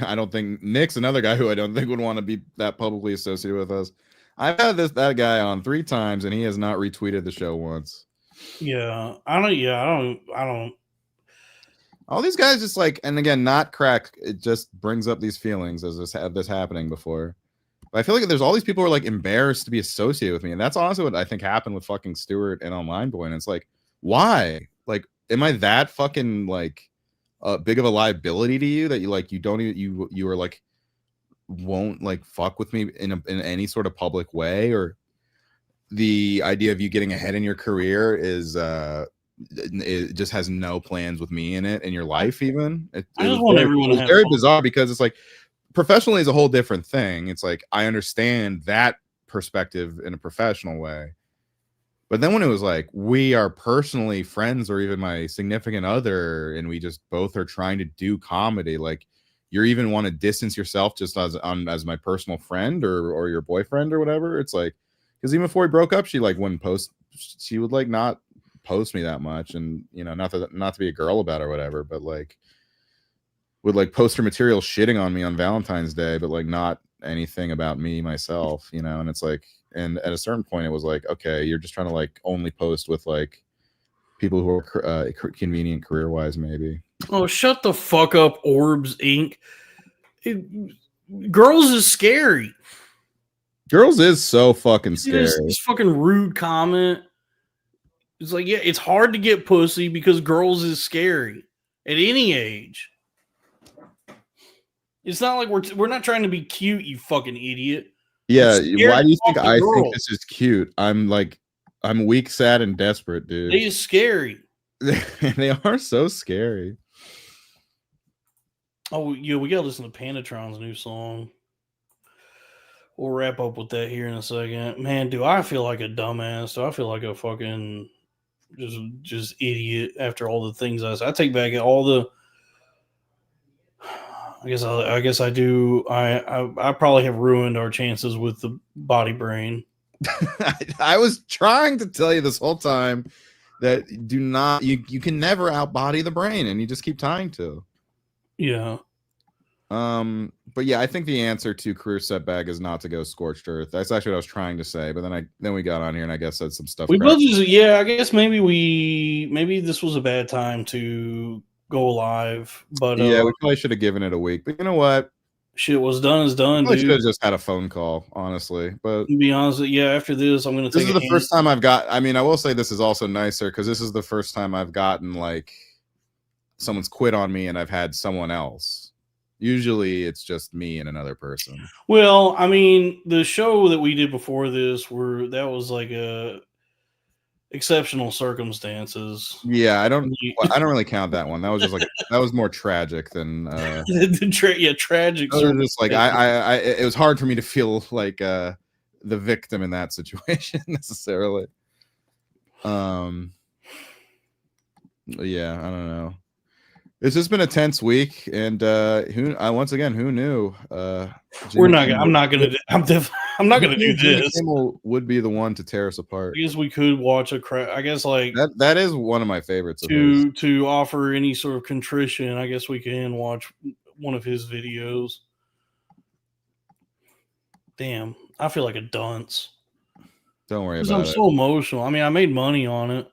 I don't think, Nick's another guy who I don't think would want to be that publicly associated with us. I've had that guy on 3 times, and he has not retweeted the show once. Yeah, I don't. All these guys just like, and again, not crack. It just brings up these feelings as this happening before. But I feel like there's all these people who are like embarrassed to be associated with me, and that's honestly what I think happened with fucking Stewart and Online Boy. And it's like, why? Like, am I that fucking like big of a liability to you that you don't even you are like won't like fuck with me in any sort of public way? Or the idea of you getting ahead in your career is it just has no plans with me in it in your life. Even I just want everyone to have very bizarre because it's like professionally is a whole different thing. It's like I understand that perspective in a professional way, but then when it was like we are personally friends or even my significant other and we just both are trying to do comedy, like you even want to distance yourself just as my personal friend or your boyfriend or whatever. It's like because even before we broke up, she like wouldn't post. She would like not post me that much, and not to be a girl about it or whatever, but like would like post her material shitting on me on Valentine's Day, but like not anything about me myself, and it's like, and at a certain point it was like, okay, you're just trying to like only post with like people who are convenient career wise maybe. Oh, shut the fuck up, Orbs Inc. Girls is scary. Girls is so fucking scary. This fucking rude comment. It's like, yeah, it's hard to get pussy because girls is scary at any age. It's not like we're not trying to be cute, you fucking idiot. Yeah, why do you think I think this is cute? I'm weak, sad, and desperate, dude. It is scary. They are so scary. Oh yeah, we gotta listen to Panatron's new song. We'll wrap up with that here in a second. Man, do I feel like a dumbass? Do I feel like a fucking just idiot after all the things I said? I take back all the. I guess I do. I probably have ruined our chances with the body brain. I was trying to tell you this whole time that you can never outbody the brain, and you just keep trying to. Yeah. But yeah, I think the answer to career setback is not to go scorched earth. That's actually what I was trying to say. But then we got on here and I guess said some stuff. We both just I guess maybe this was a bad time to go live. But yeah, we probably should have given it a week. But you know what? Shit was done is done, dude. Should have just had a phone call, honestly. But to be honest, yeah, after this, I'm gonna take. This is the first time I've got. I mean, I will say this is also nicer because this is the first time I've gotten like someone's quit on me and I've had someone else. Usually it's just me and another person. Well, I mean, the show that we did before this that was like a exceptional circumstances. Yeah, I don't really count that one. That was just like that was more tragic than tragic. Just like it was hard for me to feel like the victim in that situation necessarily. Yeah, I don't know. It's just been a tense week, and once again, who knew? I'm not gonna do this. Kimmel would be the one to tear us apart. I guess we could watch I guess like that is one of my favorites. To offer any sort of contrition, I guess we can watch one of his videos. Damn, I feel like a dunce. Don't worry about it. I'm so emotional. I mean, I made money on it.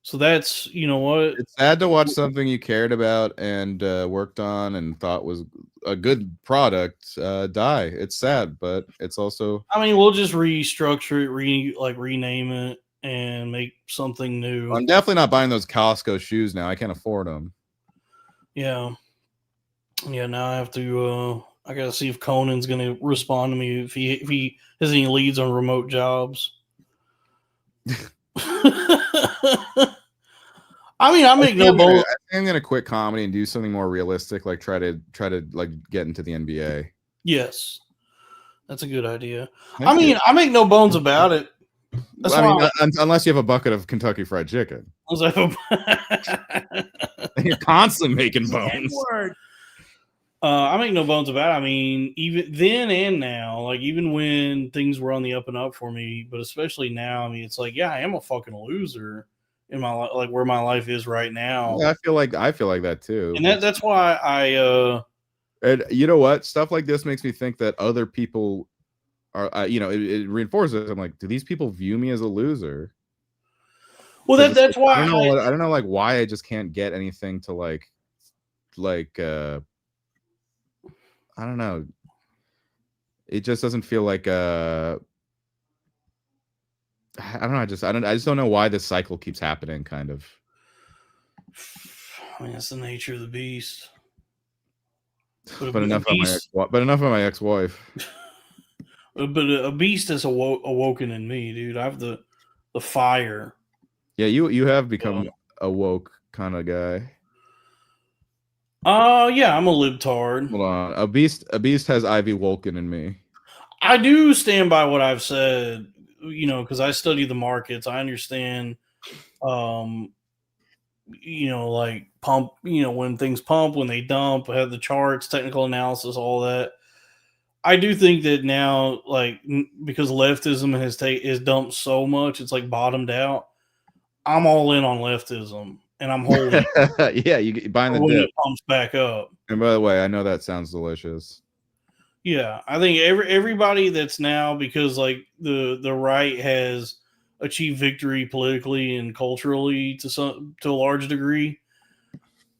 So that's, you know what? It's sad to watch something you cared about and worked on and thought was a good product die. It's sad, but it's also. I mean, we'll just restructure it, rename it, and make something new. I'm definitely not buying those Costco shoes now. I can't afford them. Yeah. Now I have to. I gotta see if Conan's gonna respond to me if he has any leads on remote jobs. I mean, I make no bones. I think I'm gonna quit comedy and do something more realistic, like try to like get into the NBA. Yes, that's a good idea. I make no bones about it. Unless you have a bucket of Kentucky Fried Chicken, you're constantly making bones. I make no bones about it. I mean, even then and now, like even when things were on the up and up for me, but especially now, I mean, it's like, yeah, I am a fucking loser in my life, like where my life is right now. Yeah, I feel like that too, and that's why I. And you know what? Stuff like this makes me think that other people are, it reinforces. I'm like, do these people view me as a loser? Well, that's why I don't know, like why I just can't get anything to like. I don't know. It just doesn't feel like I don't know. I just don't know why this cycle keeps happening. Kind of. I mean, that's the nature of the beast. But enough of my ex-wife. But a beast has awoken in me, dude. I have the fire. Yeah, you have become a woke kind of guy. Yeah, I'm a libtard. Hold on. A beast has Ivy Wolken in me. I do stand by what I've said, because I study the markets. I understand, like pump, when things pump, when they dump, I have the charts, technical analysis, all that. I do think that now, like, because leftism has dumped so much, it's like bottomed out. I'm all in on leftism. And I'm holding. Yeah, you buying the when dip. It pumps back up. And by the way, I know that sounds delicious. Yeah, I think everybody that's now, because like the right has achieved victory politically and culturally to a large degree.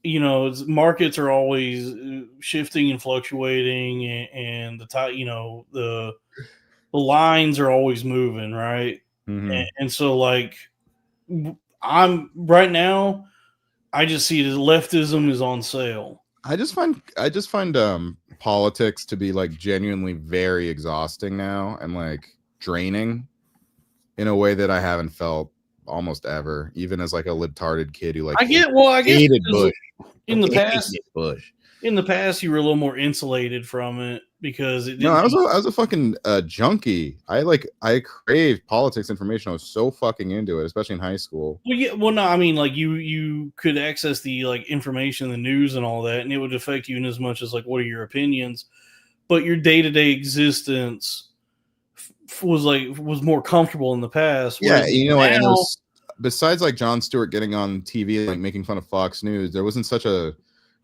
Markets are always shifting and fluctuating, and the lines are always moving, right? Mm-hmm. And so like. I'm right now. I just see that leftism is on sale. I just find politics to be like genuinely very exhausting now and like draining in a way that I haven't felt almost ever, even as like a libtarded kid who like I guess hated Bush. in the past, Hated Bush. in the past, you were a little more insulated from it because it didn't. No, I was a fucking junkie. I craved politics information. I was so fucking into it, especially in high school. Well, yeah, well, no, I mean, like you could access the like information, the news, and all that, and it would affect you in as much as like what are your opinions, but your day to day existence was more comfortable in the past. Yeah, you know, and now, besides like Jon Stewart getting on TV like making fun of Fox News, there wasn't such a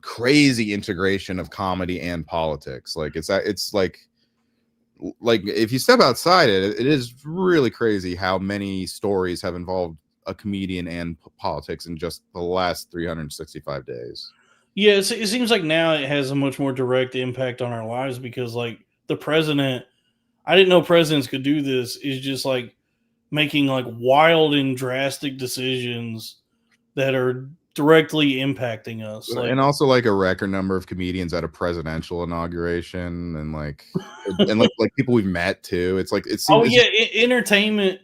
crazy integration of comedy and politics. Like it's like if you step outside it is really crazy how many stories have involved a comedian and politics in just the last 365 days. Yeah, it seems like now it has a much more direct impact on our lives because like the president, I didn't know presidents could do this, is just like making like wild and drastic decisions that are directly impacting us. Like, and also like a record number of comedians at a presidential inauguration and like people we've met too. It's like it's entertainment.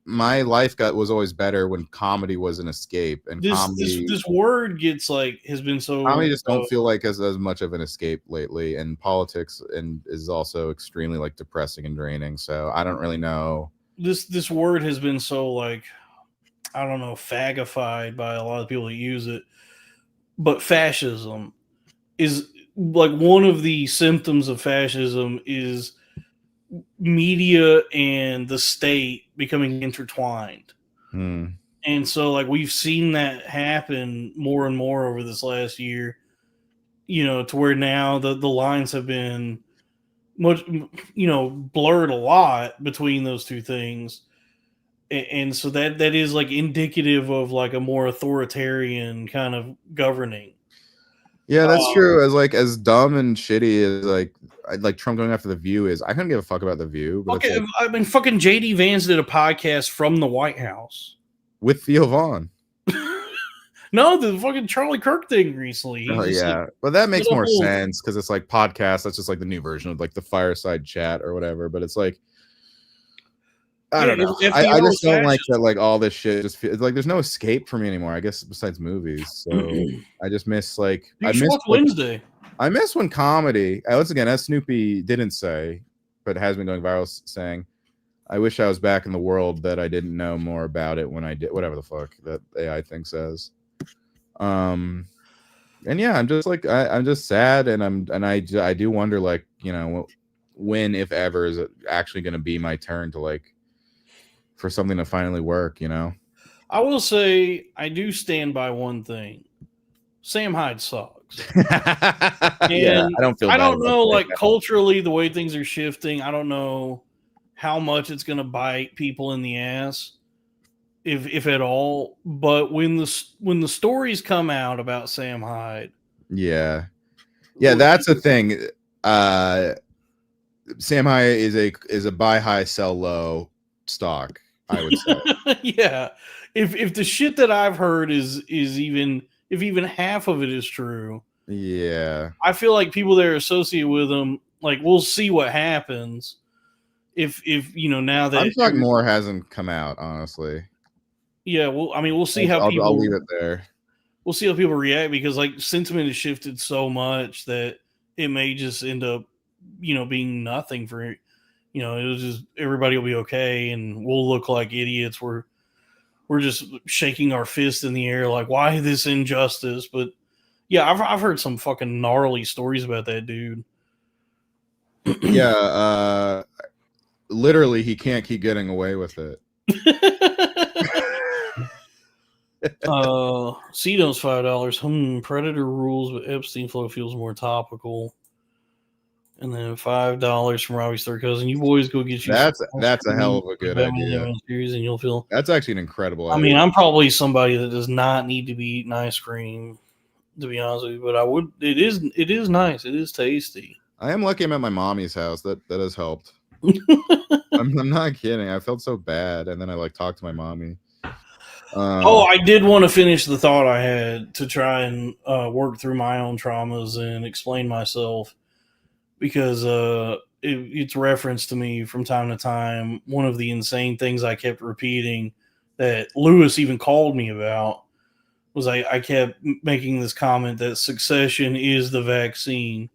My life was always better when comedy was an escape, and this word gets like has been so comedy just don't feel like as much of an escape lately, and politics and is also extremely like depressing and draining. So I don't really know. This word has been so like, I don't know, fagified by a lot of people that use it. But fascism is like one of the symptoms of fascism is media and the state becoming intertwined. And so like we've seen that happen more and more over this last year, you know, to where now the lines have been much, you know, blurred a lot between those two things. And so that is like indicative of like a more authoritarian kind of governing. Yeah, that's true. As dumb and shitty as like Trump going after The View is, I couldn't give a fuck about The View. But okay, I mean, fucking JD Vance did a podcast from the White House with Theo Vaughn. No, the fucking Charlie Kirk thing recently. Oh yeah, but that makes more sense because it's like podcast. That's just like the new version of like the fireside chat or whatever. But it's like, I don't know. I just don't like that. Like all this shit just feels like there's no escape for me anymore. I guess besides movies. So I just miss like Wednesday. I miss when comedy. Once again, as Snoopy didn't say, but has been going viral, saying, "I wish I was back in the world that I didn't know more about it when I did." Whatever the fuck that AI thing says. And yeah, I'm just like I'm just sad, and I do wonder, like, you know, when, if ever, is it actually going to be my turn to like for something to finally work, you know? I will say I do stand by one thing: Sam Hyde sucks. Yeah, I don't know, like culturally the way things are shifting. I don't know how much it's going to bite people in the ass. If at all, but when the stories come out about Sam Hyde, yeah, that's the thing. Sam Hyde is a buy high, sell low stock, I would say. Yeah, if the shit that I've heard is even half of it is true, yeah, I feel like people that are associated with him, like, we'll see what happens. If you know, now that I'm talking more hasn't come out, honestly. Yeah, well, I mean, we'll see how people. I'll leave it there. We'll see how people react because, like, sentiment has shifted so much that it may just end up, you know, being nothing for, you know, it'll just everybody will be okay and we'll look like idiots. We're just shaking our fist in the air, like, why this injustice? But yeah, I've heard some fucking gnarly stories about that dude. Yeah, literally, he can't keep getting away with it. Cito's $5. Predator rules, but Epstein flow feels more topical. And then $5 from Robbie's third cousin. You boys go get you. That's a hell of a good idea. Series and you'll feel. That's actually an incredible. I mean, I'm probably somebody that does not need to be eating ice cream, to be honest with you. But I would. It is nice. It is tasty. I am lucky I'm at my mommy's house. That has helped. I'm not kidding. I felt so bad, and then I like talked to my mommy. I did want to finish the thought I had to try and work through my own traumas and explain myself, because it's referenced to me from time to time. One of the insane things I kept repeating that Lewis even called me about was I kept making this comment that Succession is the vaccine.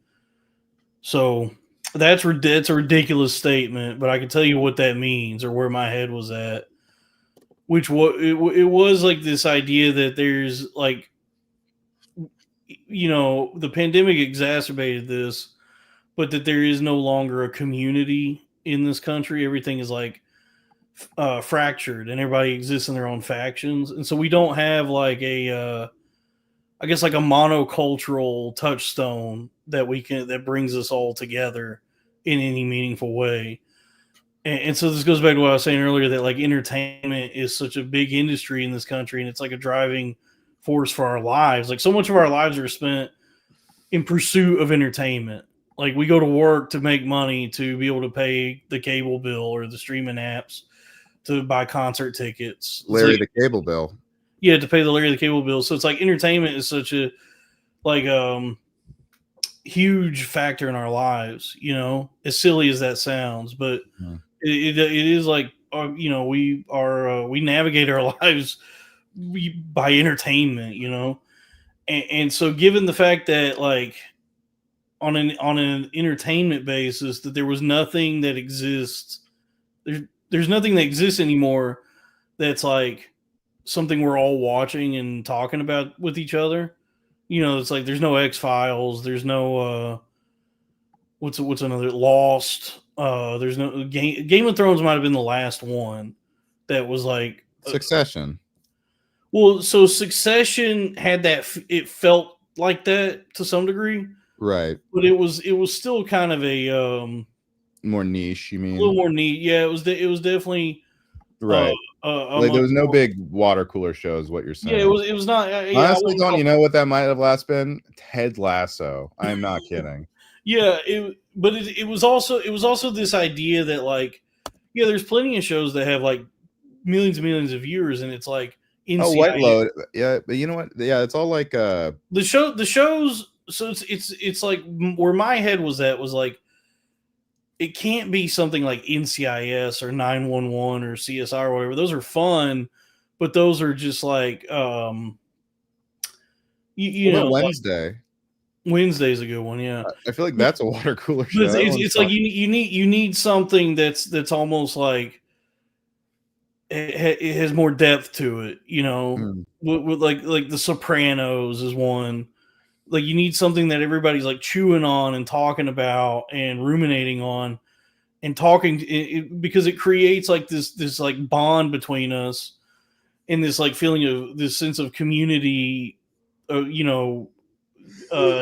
So that's a ridiculous statement, but I can tell you what that means or where my head was at. Which it was like this idea that there's like, the pandemic exacerbated this, but that there is no longer a community in this country. Everything is like fractured and everybody exists in their own factions. And so we don't have like a monocultural touchstone that brings us all together in any meaningful way. And so this goes back to what I was saying earlier, that like entertainment is such a big industry in this country, and it's like a driving force for our lives. Like so much of our lives are spent in pursuit of entertainment. Like we go to work to make money to be able to pay the cable bill or the streaming apps to buy concert tickets. Larry the Cable Bill. Yeah, to pay the Larry the Cable bill. So it's like entertainment is such a huge factor in our lives, as silly as that sounds, but it is like, we navigate our lives by entertainment, and so given the fact that like on an entertainment basis that there was nothing that exists, there's nothing that exists anymore that's like something we're all watching and talking about with each other. It's like there's no X-Files, there's no what's another Lost, there's no Game of Thrones might have been the last one that was like Succession. Well, so Succession had that, it felt like that to some degree, right? But it was still kind of a more niche. You mean a little more niche? Yeah, it was definitely right. Like there was no big water cooler shows. What you're saying? Yeah, it was not. Honestly, Don, you know what that might have last been? Ted Lasso. I'm not kidding. Yeah, but it was also this idea that like, yeah, there's plenty of shows that have like millions and millions of viewers, and it's like White Load. Yeah, but you know what? Yeah, it's all like the shows. So it's like where my head was at was like, it can't be something like NCIS or 911 or CSI or whatever. Those are fun, but those are just like you know, Wednesday. Wednesday's a good one, yeah. I feel like that's a water cooler show. It's like you need something that's almost like it has more depth to it, with like The Sopranos is one. Like you need something that everybody's like chewing on and talking about and ruminating on and talking because it creates like this like bond between us and this like feeling of this sense of community,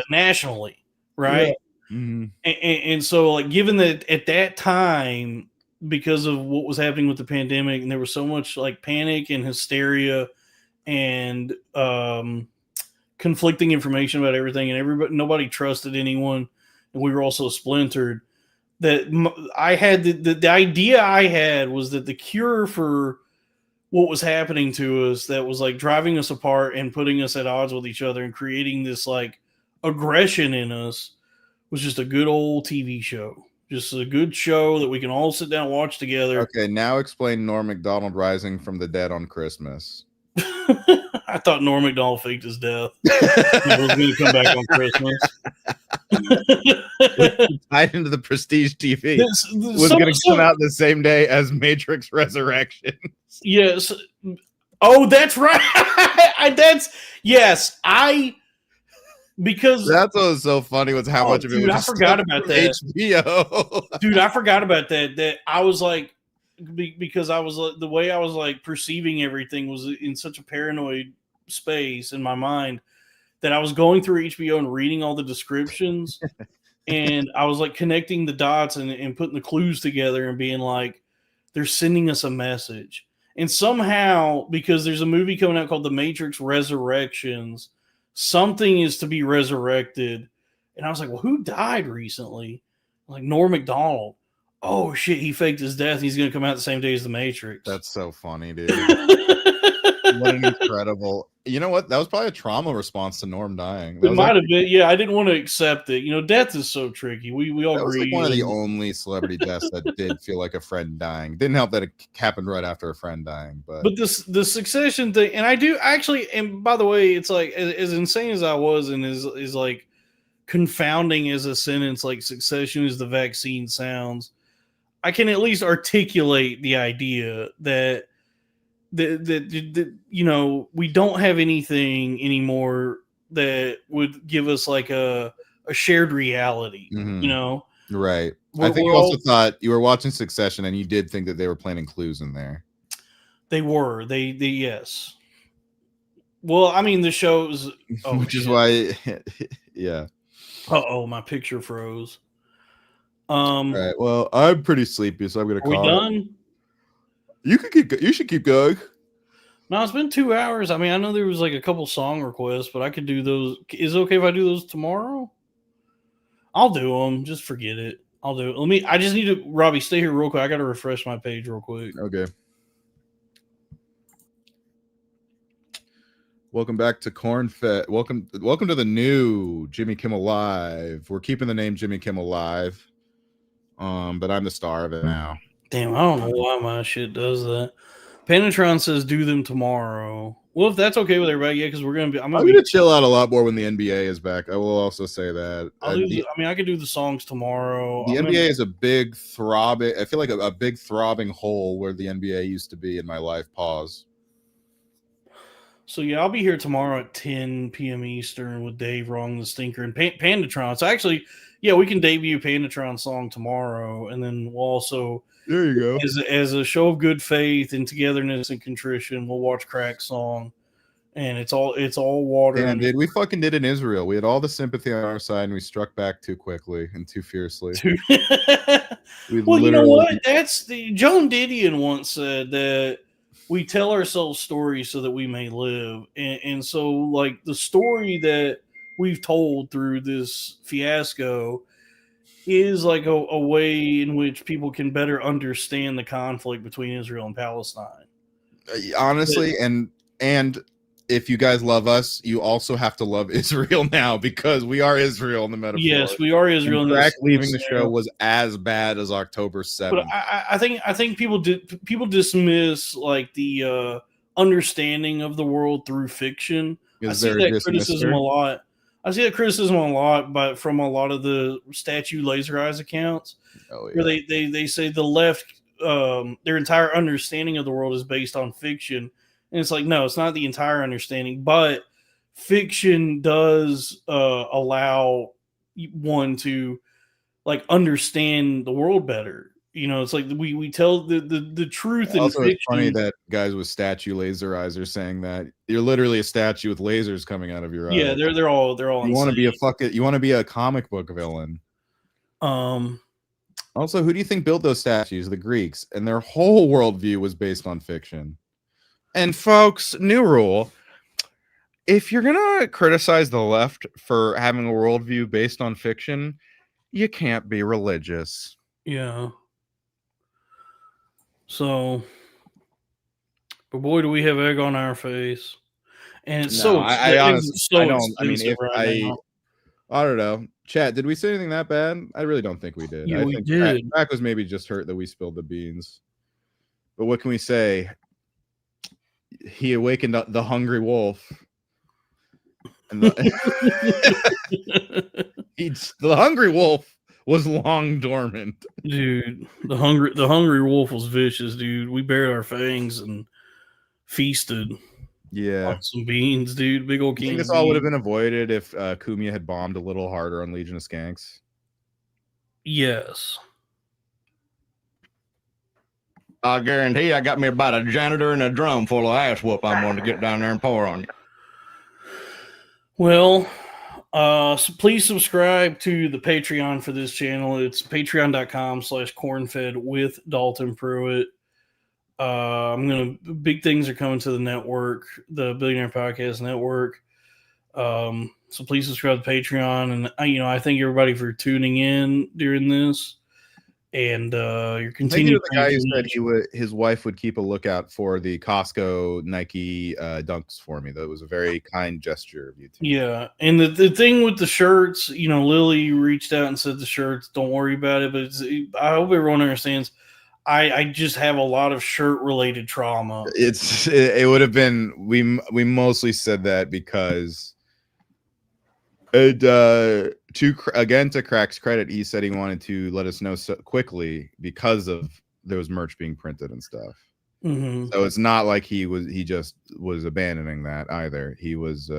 nationally, right? Yeah. Mm-hmm. And so like given that at that time, because of what was happening with the pandemic and there was so much like panic and hysteria and conflicting information about everything, and nobody trusted anyone, and we were also splintered, that I had the idea I had was that the cure for what was happening to us that was like driving us apart and putting us at odds with each other and creating this like aggression in us was just a good old TV show. Just a good show that we can all sit down and watch together. Okay, now explain Norm Macdonald rising from the dead on Christmas. I thought Norm Macdonald faked his death. He was going to come back on Christmas. Tied into the Prestige TV. Was going to come out the same day as Matrix Resurrections. Yes. Oh, that's right. Because that's what was so funny was how much of it was. I forgot about that. HBO. Dude, I forgot about that. That I was like, because I was the way I was like perceiving everything was in such a paranoid space in my mind that I was going through HBO and reading all the descriptions and I was like connecting the dots and putting the clues together and being like, they're sending us a message. And somehow, because there's a movie coming out called The Matrix Resurrections, something is to be resurrected. And I was like, well, who died recently? Like Norm Macdonald. Oh shit, he faked his death. He's going to come out the same day as The Matrix. That's so funny, dude. What an incredible. You know what? That was probably a trauma response to Norm dying. It might have been. Yeah, I didn't want to accept it. Death is so tricky. We all That was agree. like one of the only celebrity deaths that did feel like a friend dying. Didn't help that it happened right after a friend dying, but the Succession thing, and I do actually. And by the way, it's like as insane as I was, and is like confounding as a sentence like Succession is the vaccine sounds. I can at least articulate the idea that we don't have anything anymore that would give us like a shared reality. Right. We're- I think we're you also all- thought you were watching Succession and you did think that they were planting clues in there. They were. They yes. Well, I mean the shows, Which is why, yeah. Oh, my picture froze. All right. Well, I'm pretty sleepy, so I'm gonna Are we call. done? You should keep going. No, it's been 2 hours. I mean, I know there was like a couple song requests, but I could do those. Is it okay if I do those tomorrow? I'll do them. Just forget it. I'll do it. I just need to, Robbie, stay here real quick. I got to refresh my page real quick. Okay. Welcome back to Corn-Fed. Welcome to the new Jimmy Kimmel Live. We're keeping the name Jimmy Kimmel Live. But I'm the star of it now. Damn, I don't know why my shit does that. Panatron says do them tomorrow. Well, if that's okay with everybody, yeah, because we're gonna be. I'm gonna chill out a lot more when the NBA is back. I will also say that. I could do the songs tomorrow. The NBA is a big throbbing. I feel like a big throbbing hole where the NBA used to be in my life. Pause. So yeah, I'll be here tomorrow at 10 p.m. Eastern with Dave, Wrong the Stinker, and Pandatron. So actually, yeah, we can debut Pandatron song tomorrow, and then we'll also there you go as a show of good faith and togetherness and contrition. We'll watch Crack's song, and it's all water. Damn, dude, we fucking did in Israel. We had all the sympathy on our side, and we struck back too quickly and too fiercely. Well, you know what? That's the Joan Didion once said that we tell ourselves stories so that we may live, and so like the story that we've told through this fiasco is like a way in which people can better understand the conflict between Israel and Palestine. Honestly, and if you guys love us, you also have to love Israel now because we are Israel in the metaphor. Yes, we are Israel. Crack leaving the show was as bad as October 7th. But I think people dismiss like the understanding of the world through fiction. I see that criticism a lot. But from a lot of the Statue Laser Eyes accounts, where they say the left, their entire understanding of the world is based on fiction. And it's like, no, it's not the entire understanding, but fiction does allow one to like understand the world better. It's like we tell the truth in also, fiction. It's funny that guys with statue laser eyes are saying that you're literally a statue with lasers coming out of your eyes. Yeah, they're all. You want to be a comic book villain. Also, who do you think built those statues? The Greeks, and their whole worldview was based on fiction. And folks, new rule: if you're gonna criticize the left for having a worldview based on fiction, you can't be religious. Yeah. So, but boy, do we have egg on our face, and it's I honestly, I don't. I mean, if right I don't know. Chat, did we say anything that bad? I really don't think we did. Yeah, I we think did. Crack was maybe just hurt that we spilled the beans. But what can we say? He awakened the hungry wolf. And the hungry wolf was long dormant. Dude, the hungry wolf was vicious, dude. We bared our fangs and feasted. Yeah. On some beans, dude. Big old I think king. this all would have been avoided if Kumia had bombed a little harder on Legion of Skanks. Yes. I guarantee I got me about a janitor and a drum full of ass whoop I'm going to get down there and pour on you. Well, so please subscribe to the Patreon for this channel. It's patreon.com/cornfed with Dalton Pruitt. Big things are coming to the network, the Billionaire Podcast Network. So please subscribe to Patreon. And I thank everybody for tuning in during this. and your Thank you continued to the guy who said his wife would keep a lookout for the Costco Nike dunks for me. That was a very kind gesture of you two. Yeah, and the thing with the shirts, Lily reached out and said the shirts, don't worry about it. But I hope everyone understands. I just have a lot of shirt related trauma. It would have been we mostly said that because to Crack's credit, he said he wanted to let us know so quickly because of there was merch being printed and stuff. Mm-hmm. So it's not like he just was abandoning that either. He was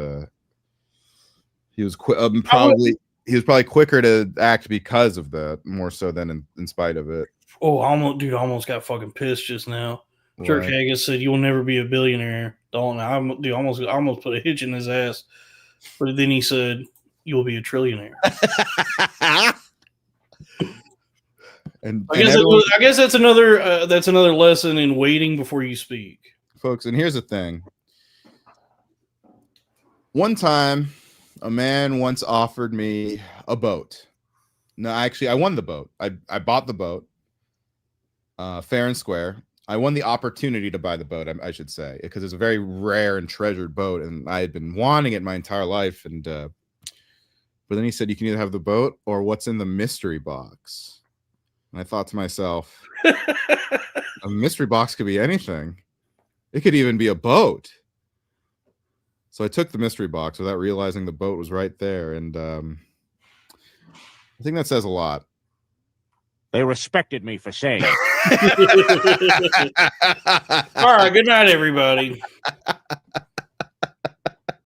probably quicker to act because of that more so than in spite of it. Oh, I almost got fucking pissed just now. Church Haggis said, "You'll never be a billionaire." Don't I almost put a hitch in his ass. But then he said, "You'll be a trillionaire." I guess that's another lesson in waiting before you speak, folks. And here's the thing: one time, a man once offered me a boat. No, actually, I won the boat. I bought the boat. Fair and square. I won the opportunity to buy the boat, I should say, because it's a very rare and treasured boat, and I had been wanting it my entire life. And but then he said, "You can either have the boat or what's in the mystery box." And I thought to myself, a mystery box could be anything. It could even be a boat. So I took the mystery box without realizing the boat was right there, and I think that says a lot. They respected me for saying it. All right, good night, everybody.